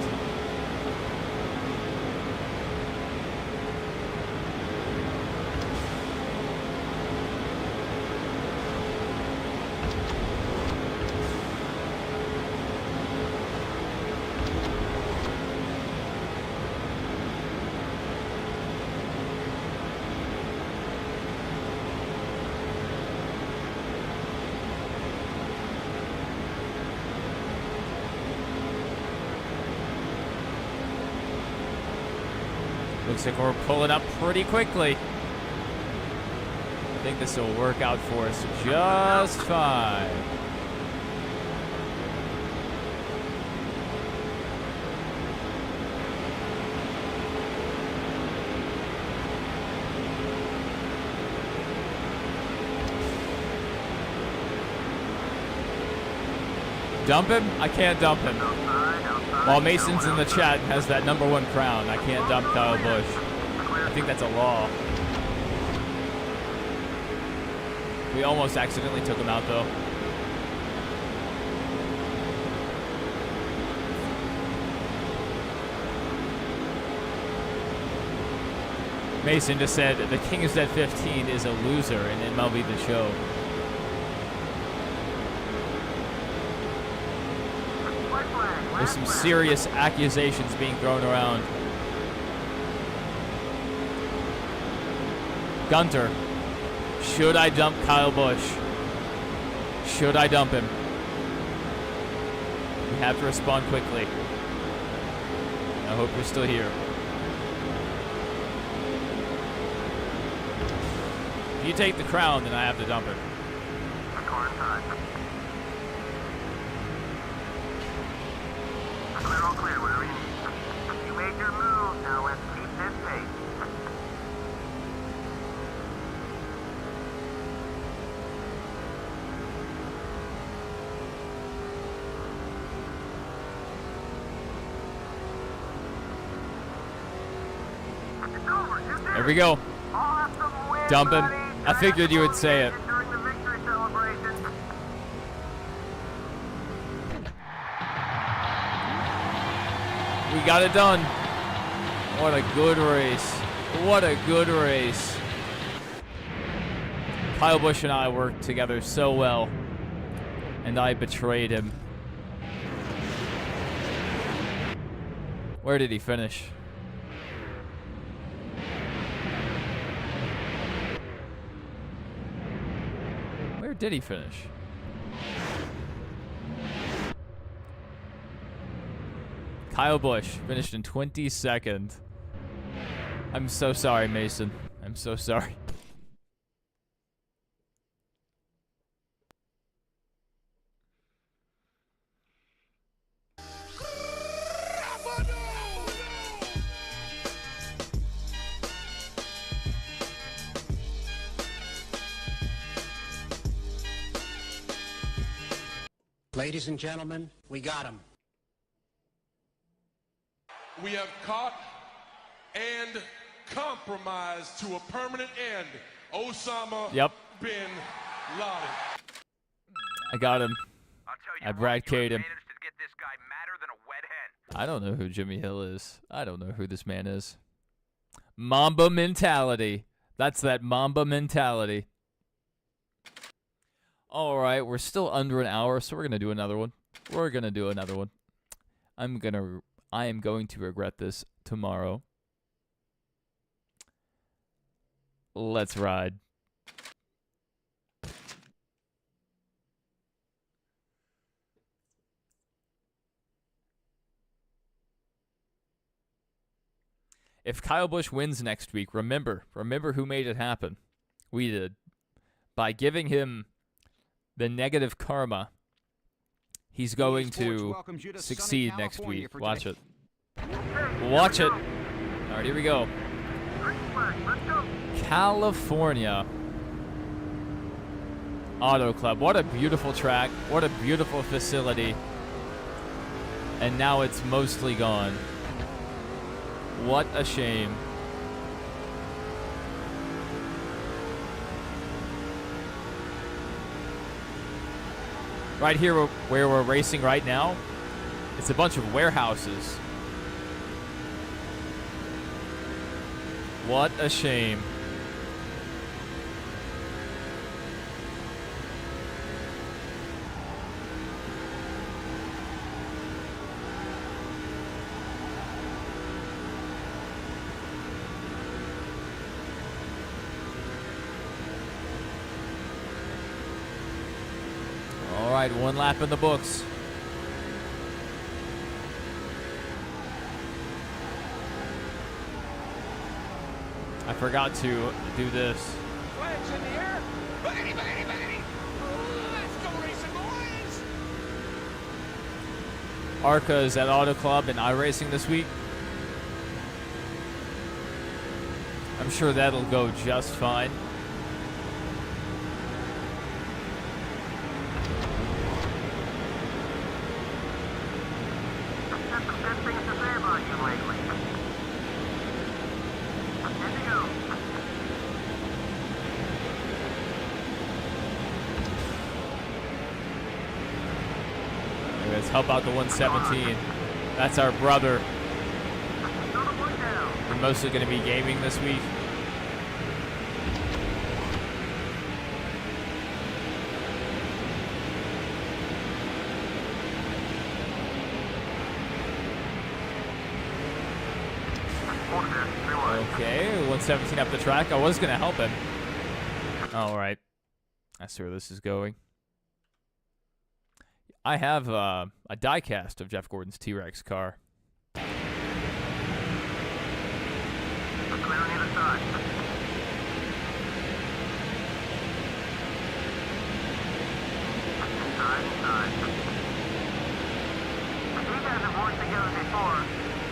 Looks like we're pulling up pretty quickly. I think this will work out for us just fine. Dump him? I can't dump him. While Mason's in the chat and has that #1 crown, I can't dump Kyle Busch. I think that's a law. We almost accidentally took him out, though. Mason just said the King's Dead 15 is a loser in MLB The Show. There's some serious accusations being thrown around. Gunter, should I dump Kyle Busch? Should I dump him? You have to respond quickly. I hope you're still here. If you take the crown, then I have to dump it. Clear, all clear, whatever you need. You made your move, now let's keep this pace. It's over, you did There we go. Awesome win, Dump him. buddy. I figured you would say it. During the victory celebration. We got it done. What a good race. What a good race. Kyle Busch and I worked together so well, and I betrayed him. Where did he finish? Where did he finish? Kyle Busch finished in 22nd. I'm so sorry, Mason. I'm so sorry. Ladies and gentlemen, we got him. We have caught and compromised to a permanent end Osama bin Laden. I got him. I'll tell you I what, Brad you K'd him. managed to get this guy madder than a wet hen. I don't know who Jimmy Hill is. I don't know who this man is. Mamba mentality. That's that Mamba mentality. All right, we're still under an hour, so we're going to do another one. We're going to do another one. I am going to regret this tomorrow. Let's ride. If Kyle Busch wins next week, remember who made it happen. We did. By giving him the negative karma, he's going to succeed next week. Watch it. Watch it. All right, here we go. California Auto Club. What a beautiful track. What a beautiful facility. And now it's mostly gone. What a shame. Right here where we're racing right now, it's a bunch of warehouses. What a shame. All right, one lap in the books. I forgot to do this. Flags in the air. Baggy, baggy, baggy. Let's go racing, boys. Arca is at Auto Club and iRacing this week. I'm sure that'll go just fine. There's some good things to say about you lately. Here you go. Let's help out the 117. That's our brother. Another one down. We're mostly going to be gaming this week. Okay, 117 up the track. I was going to help him. All right. I see where this is going. I have a die-cast of Jeff Gordon's T-Rex car. Clear on either side. Inside. You guys have worked together before.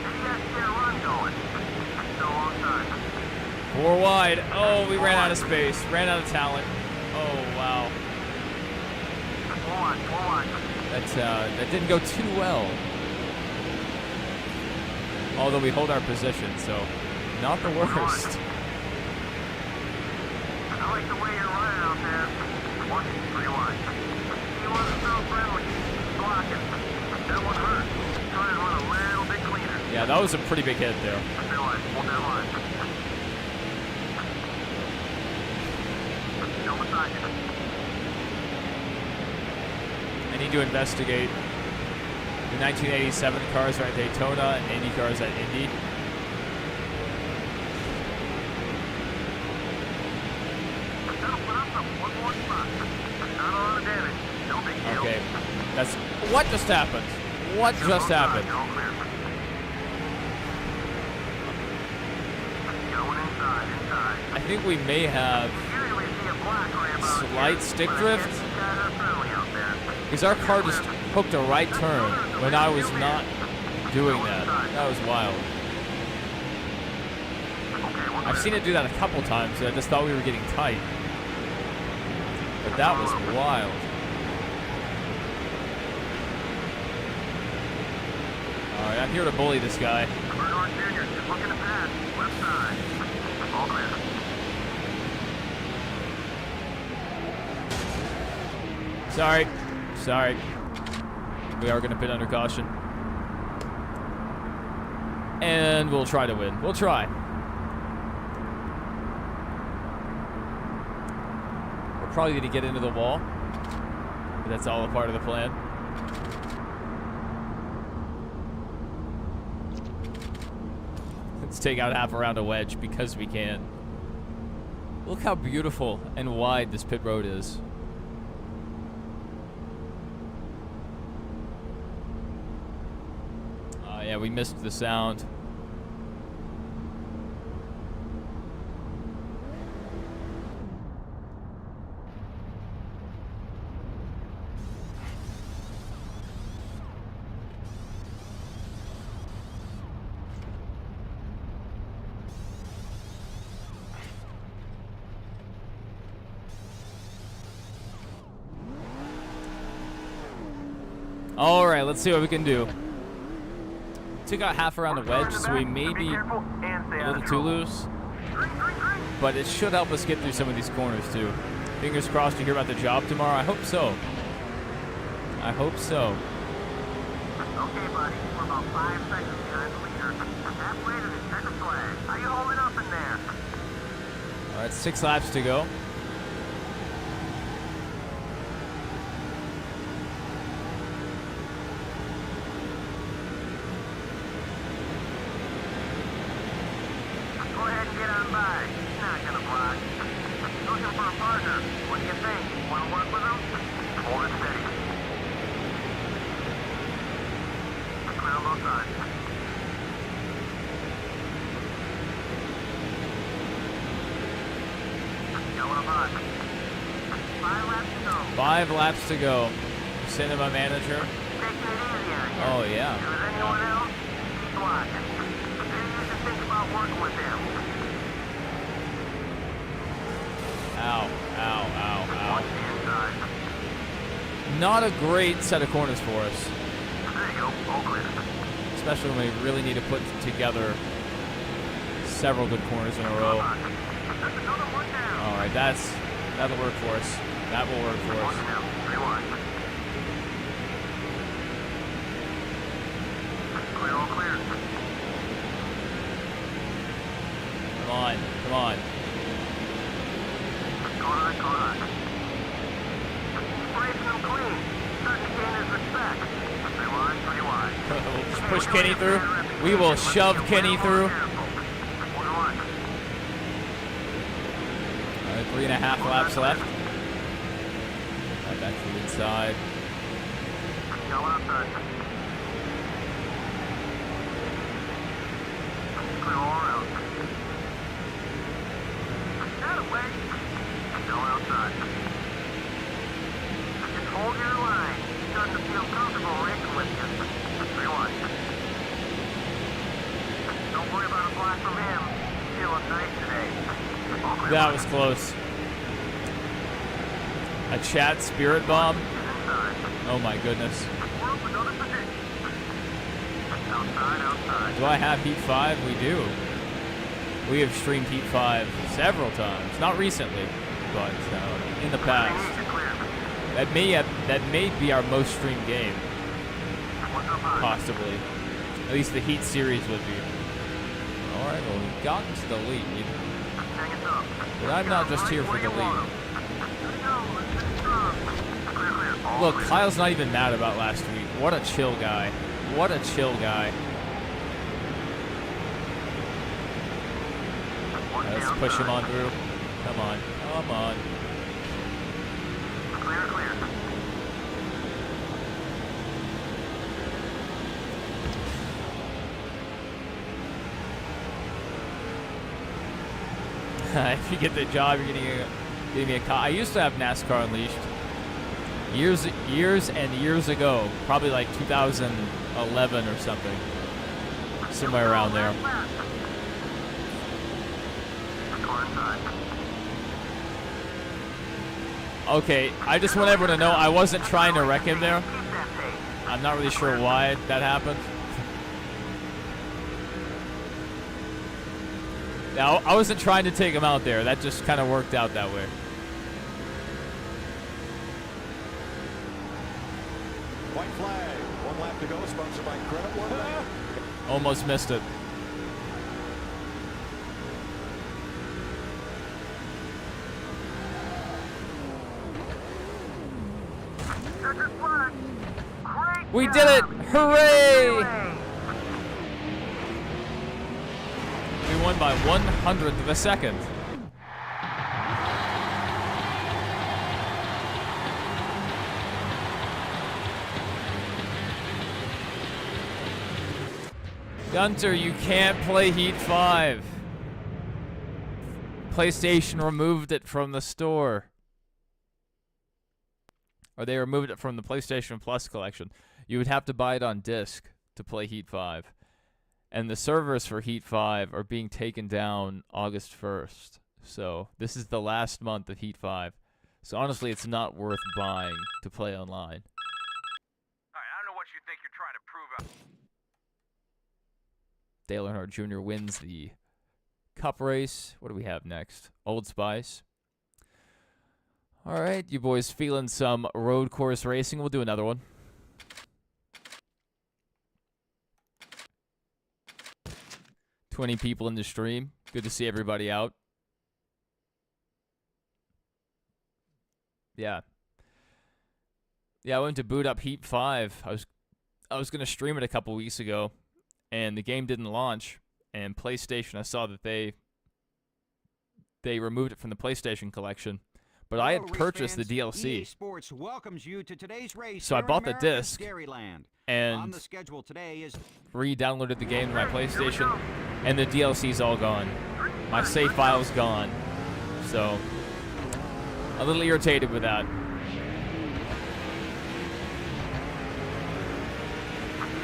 Maybe you guys get a run going. It's been a long time. 4 wide. Oh, we ran out of space. Ran out of talent. Oh, wow. 4 wide. That didn't go too well. Although we hold our position, so not the worst. I like the way you're running out there. 3 wide. He wasn't so friendly. Blocking. That one hurt. Try to run a little bit cleaner. Yeah, that was a pretty big hit there. 3 wide. Hold that line. Go beside you. I need to investigate the 1987 cars at Daytona and Indy cars at Indy. Okay, that's what just happened. What just happened? I think we may have slight stick drift, because our car just hooked a right turn when I was not doing that. That was wild. I've seen it do that a couple times, and I just thought we were getting tight. But that was wild. Alright, I'm here to bully this guy. Sorry. We are going to pit under caution. And we'll try to win. We'll try. We're probably going to get into the wall. But that's all a part of the plan. Let's take out half around a wedge because we can. Look how beautiful and wide this pit road is. Yeah, we missed the sound. All right, let's see what we can do. Took out half around the wedge, so we may be a little too loose. But it should help us get through some of these corners, too. Fingers crossed you hear about the job tomorrow. I hope so. I hope so. Okay, buddy. We're about 5 seconds behind the leader. Halfway to the checkered flag. How you holding up in there? All right, 6 laps to go. Go ahead and get on by. He's not gonna block. Looking for a partner. What do you think? Want to work with him? Hold it steady. Clear on both sides. Going up hot. 5 laps to go. 5 laps to go. Send to my manager. Taking it easy on you. Oh, yeah. If there's anyone else, keep watching. Maybe you should think about working with them. Ow, ow, ow, Watch ow. the inside. Not a great set of corners for us. There you go. All clear. Especially when we really need to put together several good corners in a row. That's another one down. All right, that'll work for us. That will work for us. One down. 3 wide. Clear, all clear. Come on, come on. Go on. Keep racing them clean. Starting to gain his respect. 3 wide. We'll just push Kenny through. We will shove Kenny through. 3.5 laps left. Right back to the inside. Go outside. Clear all around. That away. Go outside. Just hold your line. You're starting to feel comfortable racing with you. Rewind. Don't worry about a flag from him. He's feeling nice today. That was close. A chat spirit bomb. Oh my goodness. Do I have Heat 5? We do. We have streamed Heat 5 several times. Not recently, but in the past. That may be our most streamed game. Possibly. At least the Heat series would be. Alright, well, we've gotten to the lead. But I'm not just here for the lead. Look, Kyle's not even mad about last week. What a chill guy. What a chill guy. Right, let's push him on through. Come on. Come on. Clear, clear. If you get the job, you're getting me a car. I used to have NASCAR Unleashed. Years and years ago. Probably like 2011 or something. Somewhere around there. Okay, I just want everyone to know I wasn't trying to wreck him there. I'm not really sure why that happened. Now, I wasn't trying to take him out there. That just kind of worked out that way. White flag. 1 lap to go. Sponsored by Credit One Bank. Almost missed it. We did it! Hooray! We won by 1/100th of a second. Gunter, you can't play Heat 5. PlayStation removed it from the store. Or they removed it from the PlayStation Plus collection. You would have to buy it on disc to play Heat 5. And the servers for Heat 5 are being taken down August 1st. So this is the last month of Heat 5. So honestly, it's not worth buying to play online. Alright, I don't know what you think you're trying to prove. Dale Earnhardt Jr. wins the Cup race. What do we have next? Old Spice. All right, you boys feeling some road course racing? We'll do another one. $20 people in the stream. Good to see everybody out. Yeah. Yeah, I went to boot up Heat 5. I was gonna stream it a couple weeks ago, and the game didn't launch. And PlayStation, I saw that they removed it from the PlayStation collection. But I had purchased the DLC. EA Sports welcomes you to today's race. So I bought the disc and on the schedule today is re-downloaded the game to my PlayStation, and the DLC's all gone. My save file's gone. So, a little irritated with that. He's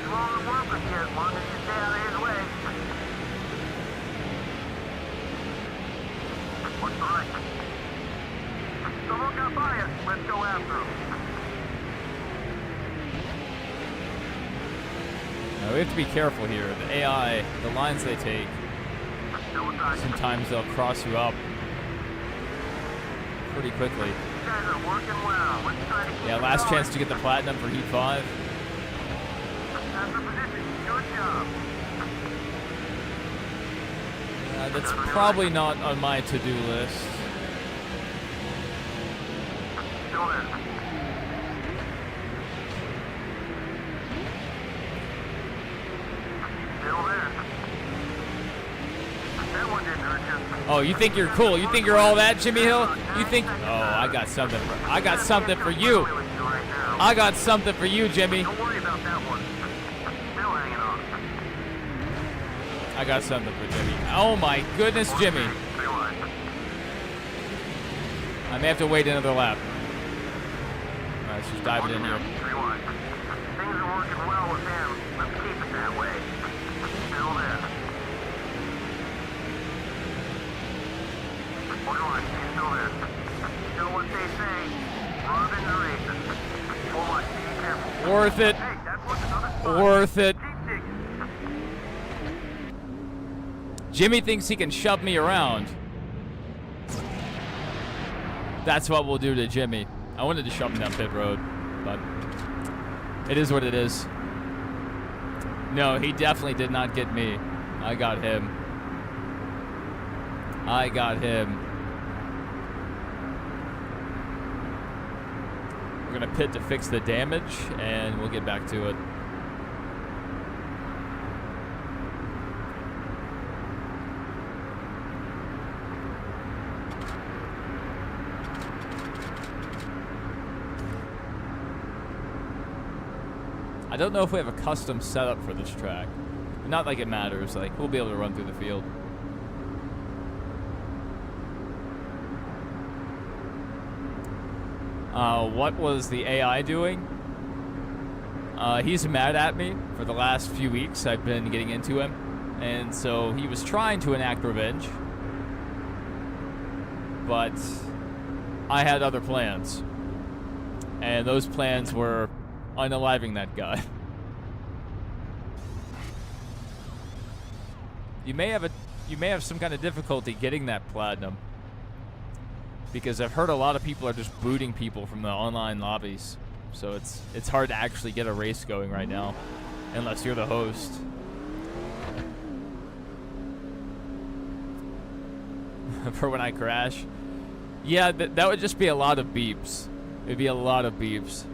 willing to work with you as long as you stay out of his way. What's the right? Someone got by us. Let's go after him. Now, we have to be careful here. The AI, the lines they take, sometimes they'll cross you up pretty quickly. You guys are working well. Let's try to keep Yeah, last chance to get the platinum for Heat 5. That's the position. Good job. That's probably not on my to-do list. Still there. Still there. That one didn't hurt you. Oh, you think you're cool? You think you're all that, Jimmy Hill? You think? Oh, I got something. I got something for you. I got something for you, Jimmy. Don't worry about that one. Still hanging on. I got something for Jimmy. Oh my goodness, Jimmy. Three wide. I may have to wait another lap. All right, let's just dive it in here. Three wide. Things are working well with him. Let's keep it that way. Still there. One wide. He's still there. Still what they say. Robin the races. Four wide. Be careful. Worth it. Hey, that's what's another spot. Worth it. Keep digging. Jimmy thinks he can shove me around. That's what we'll do to Jimmy. I wanted to shove him down pit road, but it is what it is. No, he definitely did not get me. I got him. I got him. We're gonna pit to fix the damage, and we'll get back to it. I don't know if we have a custom setup for this track. Not like it matters. Like, we'll be able to run through the field. What was the AI doing? He's mad at me for the last few weeks. I've been getting into him. And so he was trying to enact revenge. But I had other plans. And those plans were unaliving that guy. You may have some kind of difficulty getting that platinum, because I've heard a lot of people are just booting people from the online lobbies, so it's hard to actually get a race going right now unless you're the host. For when I crash, yeah, that would just be a lot of beeps. It'd be a lot of beeps.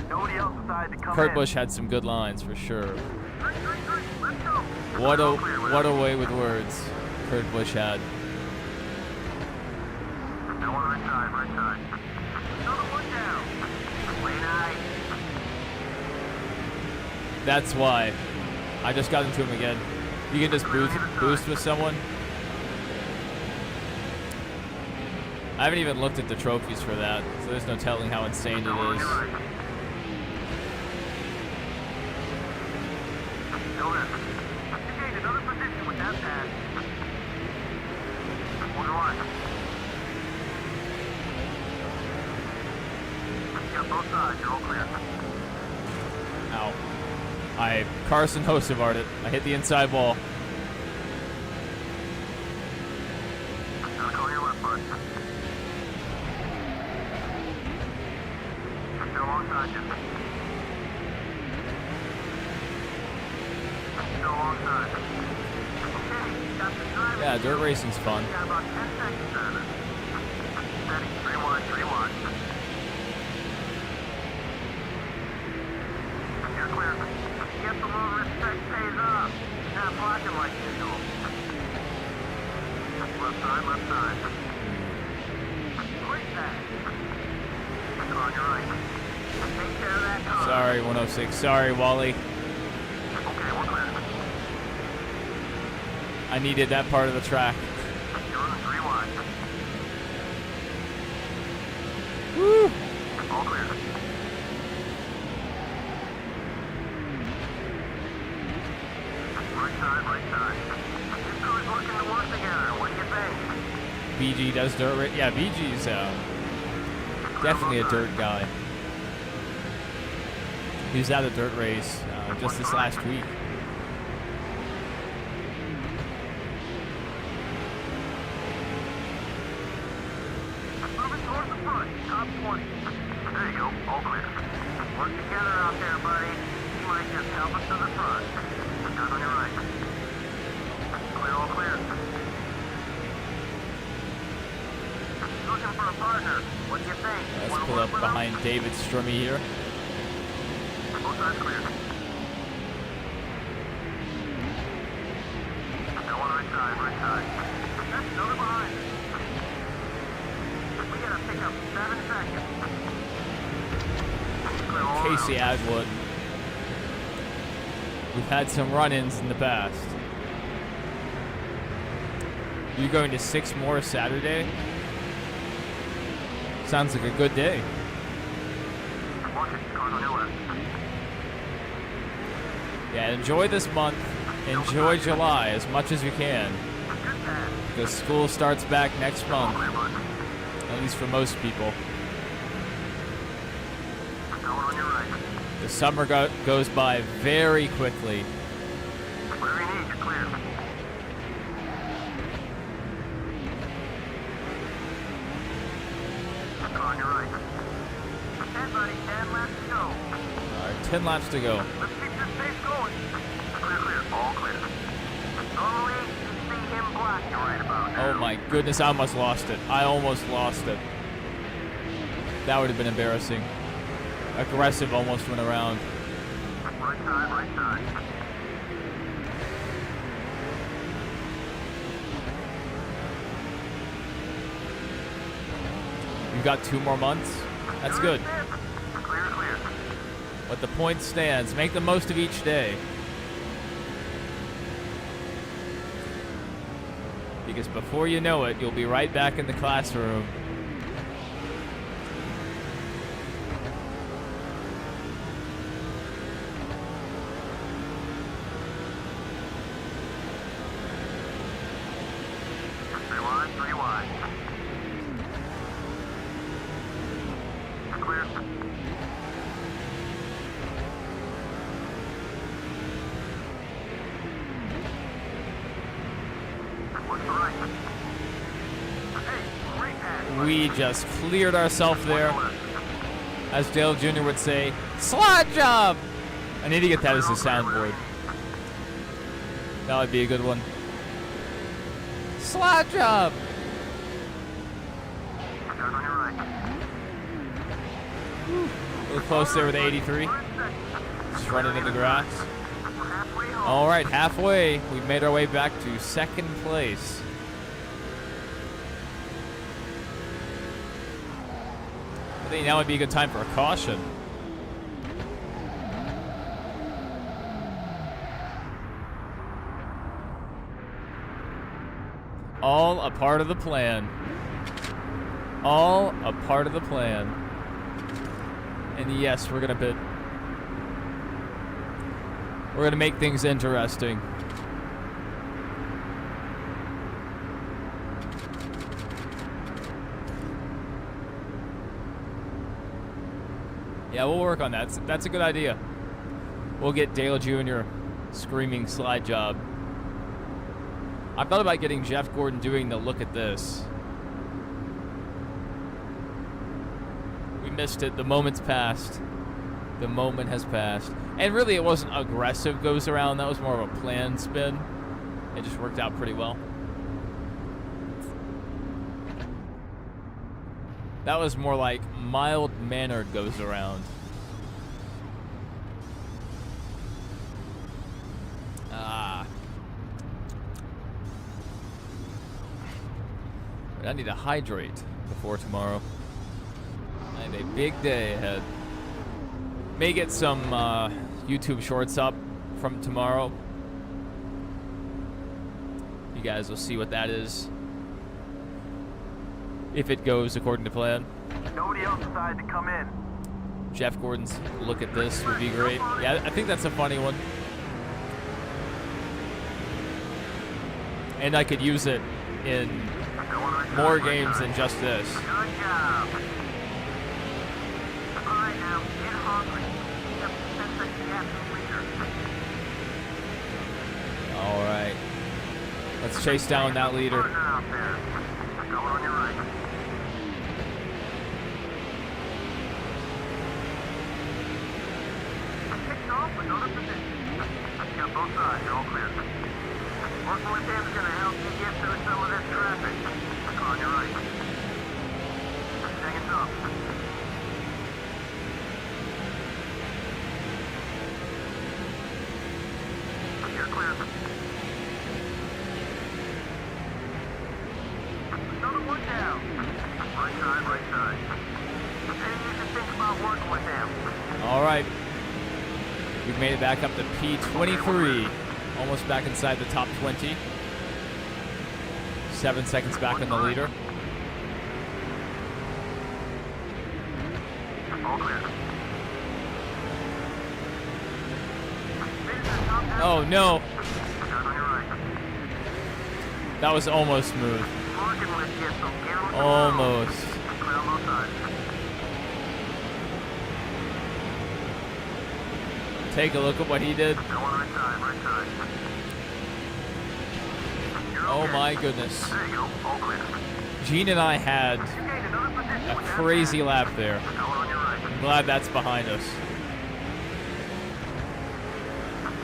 Nobody else decided to come Kurt in. Busch had some good lines for sure. Let's go. What a way with words Kurt Busch had. Still on right side, right side. Another one down. Way nice. That's why. I just got into him again. You can just boost with someone. I haven't even looked at the trophies for that, so there's no telling how insane it is. Still there. You gained another position with that pass. One line. You got both sides, you're all clear. Ow. Carson Hocevar'd it. I hit the inside wall. Gotta call your left, bud. Still alongside you. Still alongside. Okay, got the drive. Yeah, dirt racing's fun. Got about 10 seconds out of it. Steady, 3-1, 3-1. You're clear. Get the little respect pays off. Not blocking like usual. Left side, left side. Great pass. Car on your right. Take care of that car. Sorry, 106. Sorry, Wally. Okay, we're clear. I needed that part of the track. You're on 3 wide. Woo! All clear. Right side, right side. These crews looking to work together. What do you think? BG does dirt race. Yeah, BG's definitely a dirt guy. He was at a dirt race just this last week. Moving towards the front. Top 20. There you go. All clear. Work together out there, buddy. You might just help us to the front. Down on your right. Clear, all clear. Looking for a partner. What do you think? Let's Wanna pull work up with him? behind David Strummy here. Both sides clear. Got one right side. side. That's another behind. We gotta pick up 7 seconds. Clear all Casey around. Agwood. We've had some run-ins in the past. You going to 6 more Saturday? Sounds like a good day. Watch it, cars on your left. Yeah, enjoy this month. Enjoy July as much as you can. Good pass. Because school starts back next month, Clear, bud. at least for most people. Going on your right. The summer goes by very quickly. Whatever you need, you're clear. Car on your right. 10, buddy, 10 laps to go. All right, 10 laps to go. Let's keep this pace going. Clear, clear, all clear. Normally, you see him blocking right about now. Oh my goodness, I almost lost it. I almost lost it. That would have been embarrassing. Aggressive almost went around. Right side, right side. You got 2 more months? That's good. Clear, clear. But the point stands. Make the most of each day. Because before you know it, you'll be right back in the classroom. Three wide, 3 wide. Clear. What's the right? Hey, great pass. We just cleared ourselves there. As Dale Jr. would say, slide job! I need to get that as a soundboard. That would be a good one. Slide job! Cars on your right. A little close there with the 83. Just running into the grass. We're halfway home. All right, halfway. We've made our way back to 2nd place. I think now would be a good time for a caution. All a part of the plan. All a part of the plan. And yes, we're gonna make things interesting. Yeah, we'll work on that. That's a good idea. We'll get Dale Jr. screaming slide job. I thought about getting Jeff Gordon doing the look at this. We missed it. The moment's passed. The moment has passed. And really, it wasn't aggressive goes around. That was more of a planned spin. It just worked out pretty well. That was more like mild-mannered goes around. I need to hydrate before tomorrow. I have a big day ahead. May get some YouTube shorts up from tomorrow. You guys will see what that is. If it goes according to plan. Nobody else decided to come in. Jeff Gordon's look at this would be great. Yeah, I think that's a funny one. And I could use it in more games than just this. Good job. All right, now, get hungry. You have to sense that you have to leader. All right. Let's chase down that leader. Partner out there. Going on your right. Kicked off another position. You got both sides, you're all clear. Working with him is going to help you get through some of this traffic. On your right. Seconds up. You're clear. Right side, right side. And you can think about working with him. All right. We've made it back up to P23. Almost back inside the top 20. 7 seconds back on the leader. All clear. Oh, no. Guys on your right. That was almost smooth. Working with you, so get him to Almost. clear on both sides. Take a look at what he did. Go on right side, right side. You're Oh okay. my goodness. There you go, all clear. Gene and I had You gained another position a with that crazy pass. lap there. Going on your right. I'm glad that's behind us.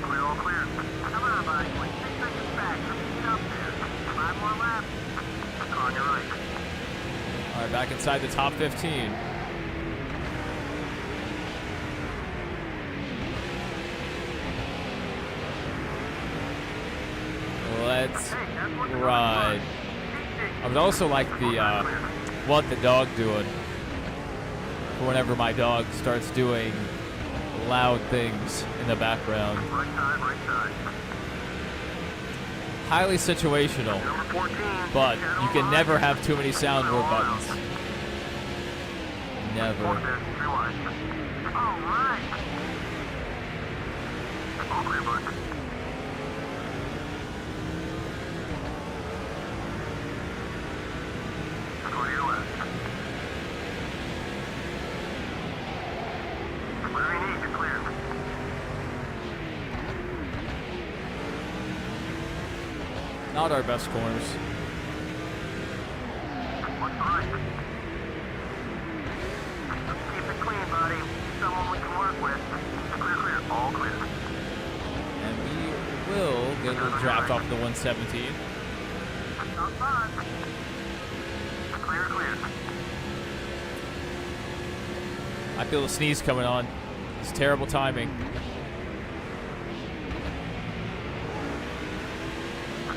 Clear, all clear. Come on, buddy. 6 seconds back. Get up there. 5 more laps. On your right. All right, back inside the top 15. Let's ride. I would also like the what the dog doing for whenever my dog starts doing loud things in the background. Right side, right side. Highly situational, Number 14. but you can never have too many soundboard buttons. Never. All right. All clear, bud. Go to your left. Whatever you need, you're clear. Not our best corners. What's the right? Keep it clean, buddy. Someone we can work with. Clear, clear. All clear. And we will get a little draft off the 117. Not fun. Clear, clear. I feel a sneeze coming on. It's terrible timing.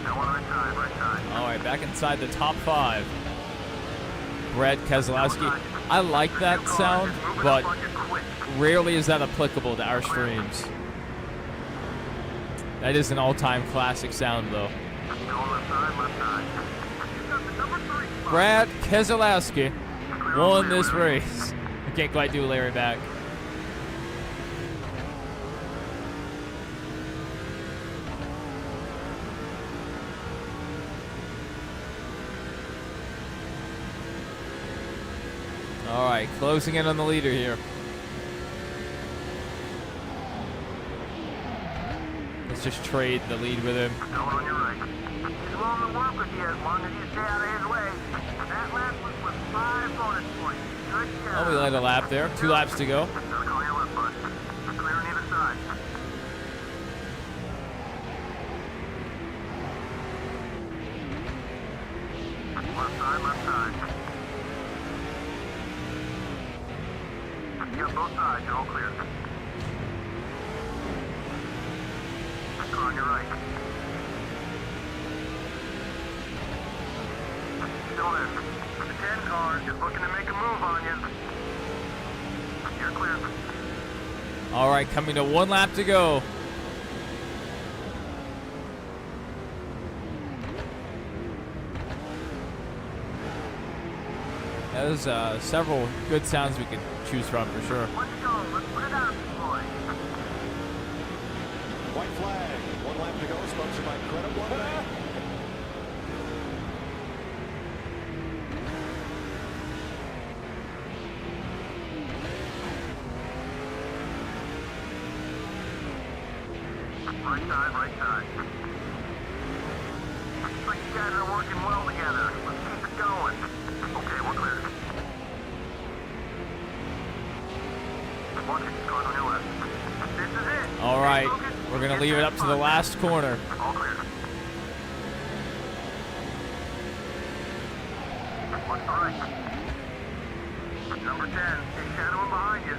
Now on right side, right side. All right, back inside the top 5. Brad Keselowski. I like that sound, but rarely is that applicable to our streams. That is an all-time classic sound, though. Go left side, left side. You got the number 3 spot. Brad Keselowski won this race. I can't quite do Larry back. All right, closing in on the leader here. Let's just trade the lead with him. Going on your right. He's willing to work with you as long as you stay out of his way. That lap was with 5 bonus points. Good job. Oh, we led a lap there. 2 laps to go. Go your left, bud. Clear on either side. Left side, left side. You got both sides, you're all clear. Go on your right. Still there. The 10 car is looking to make a move on you. You're clear. All right, coming to 1 lap to go. There's several good sounds we could choose from for sure. Let's go. Let's put it out, boy. White flag. 1 lap to go. Sponsored by Credit One Bank. Right side, right side. Looks like you guys are working well together. Let's keep it going. Okay, we're clear. Watch it. Cars on your left. This is it. All right, Focus. we're gonna Get leave it that up to the front. last corner. All clear. Watch the right. Number 10 is shadowing behind you.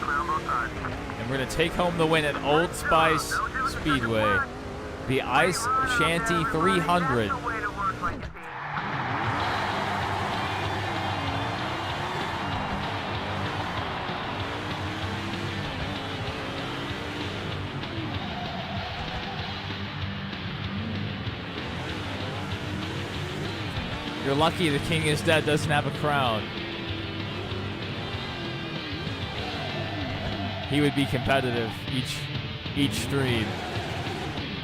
Clear on both sides. And we're gonna take home the win at Old Spice Speedway. The Ice Shanty 300. That's the way to work like a team. You're lucky the king is dead doesn't have a crown. He would be competitive each stream.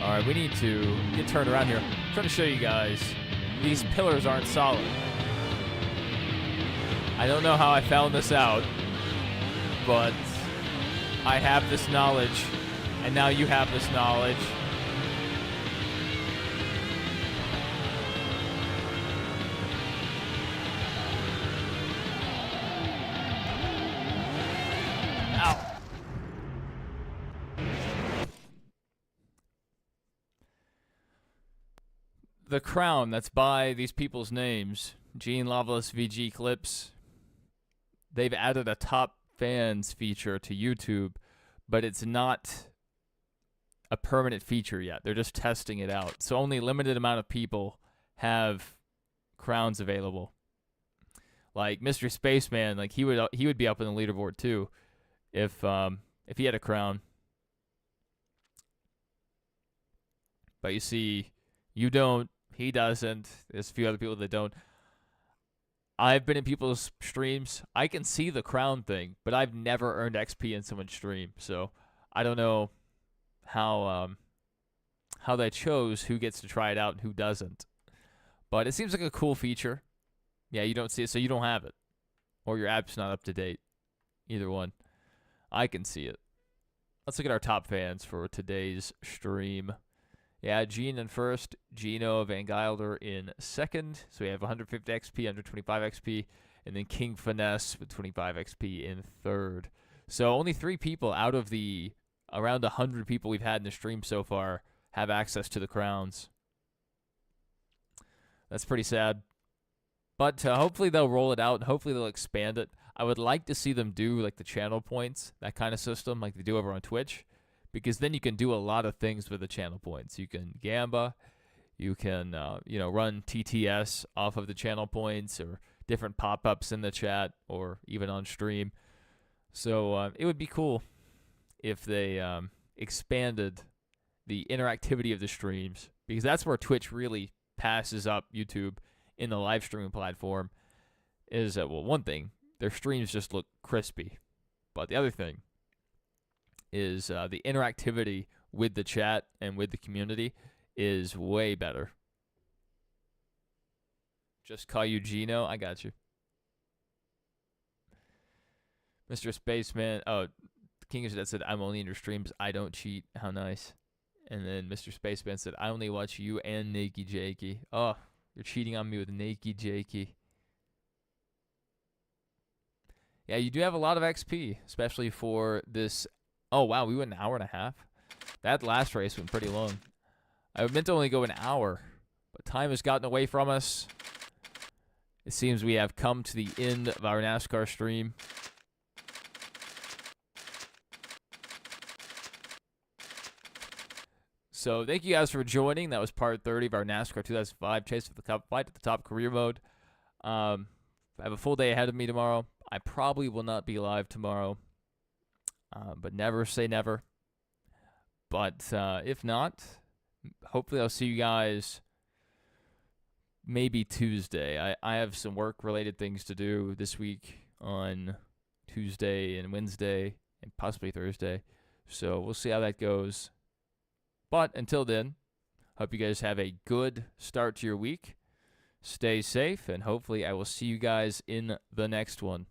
All right, we need to get turned around here. I'm trying to show you guys. These pillars aren't solid. I don't know how I found this out, but I have this knowledge, and now you have this knowledge. Ow. The crown that's by these people's names, Gene Loveless VG Clips, they've added a top fans feature to YouTube, but it's not a permanent feature yet. They're just testing it out. So only a limited amount of people have crowns available. Like Mr. Spaceman, like he would be up on the leaderboard too if he had a crown. But you see, you don't, he doesn't. There's a few other people that don't. I've been in people's streams. I can see the crown thing, but I've never earned XP in someone's stream. So I don't know how they chose who gets to try it out and who doesn't. But it seems like a cool feature. Yeah, you don't see it, so you don't have it. Or your app's not up to date. Either one. I can see it. Let's look at our top fans for today's stream. Yeah, Gene in first, Gino Van Gilder in second. So we have 150 XP, 125 XP, and then King Finesse with 25 XP in third. So only 3 people out of the around 100 people we've had in the stream so far have access to the crowns. That's pretty sad. But hopefully they'll roll it out. Hopefully they'll expand it. I would like to see them do like the channel points, that kind of system like they do over on Twitch. Because then you can do a lot of things with the channel points. You can gamba, you can run TTS off of the channel points, or different pop-ups in the chat, or even on stream. So it would be cool if they expanded the interactivity of the streams, because that's where Twitch really passes up YouTube in the live streaming platform. Is that, well, one thing, their streams just look crispy, but the other thing is the interactivity with the chat and with the community is way better. Just call you Gino. I got you. Mr. Spaceman. Oh, King of Dead said, I'm only in your streams. I don't cheat. How nice. And then Mr. Spaceman said, I only watch you and Nakey Jakey. Oh, you're cheating on me with Nakey Jakey. Yeah, you do have a lot of XP, especially for this. Oh, wow, we went an hour and a half. That last race went pretty long. I meant to only go an hour, but time has gotten away from us. It seems we have come to the end of our NASCAR stream. So thank you guys for joining. That was part 30 of our NASCAR 2005 Chase for the Cup fight at the top career mode. I have a full day ahead of me tomorrow. I probably will not be live tomorrow. But never say never. But if not, hopefully I'll see you guys maybe Tuesday. I have some work-related things to do this week on Tuesday and Wednesday and possibly Thursday. So we'll see how that goes. But until then, hope you guys have a good start to your week. Stay safe, and hopefully I will see you guys in the next one.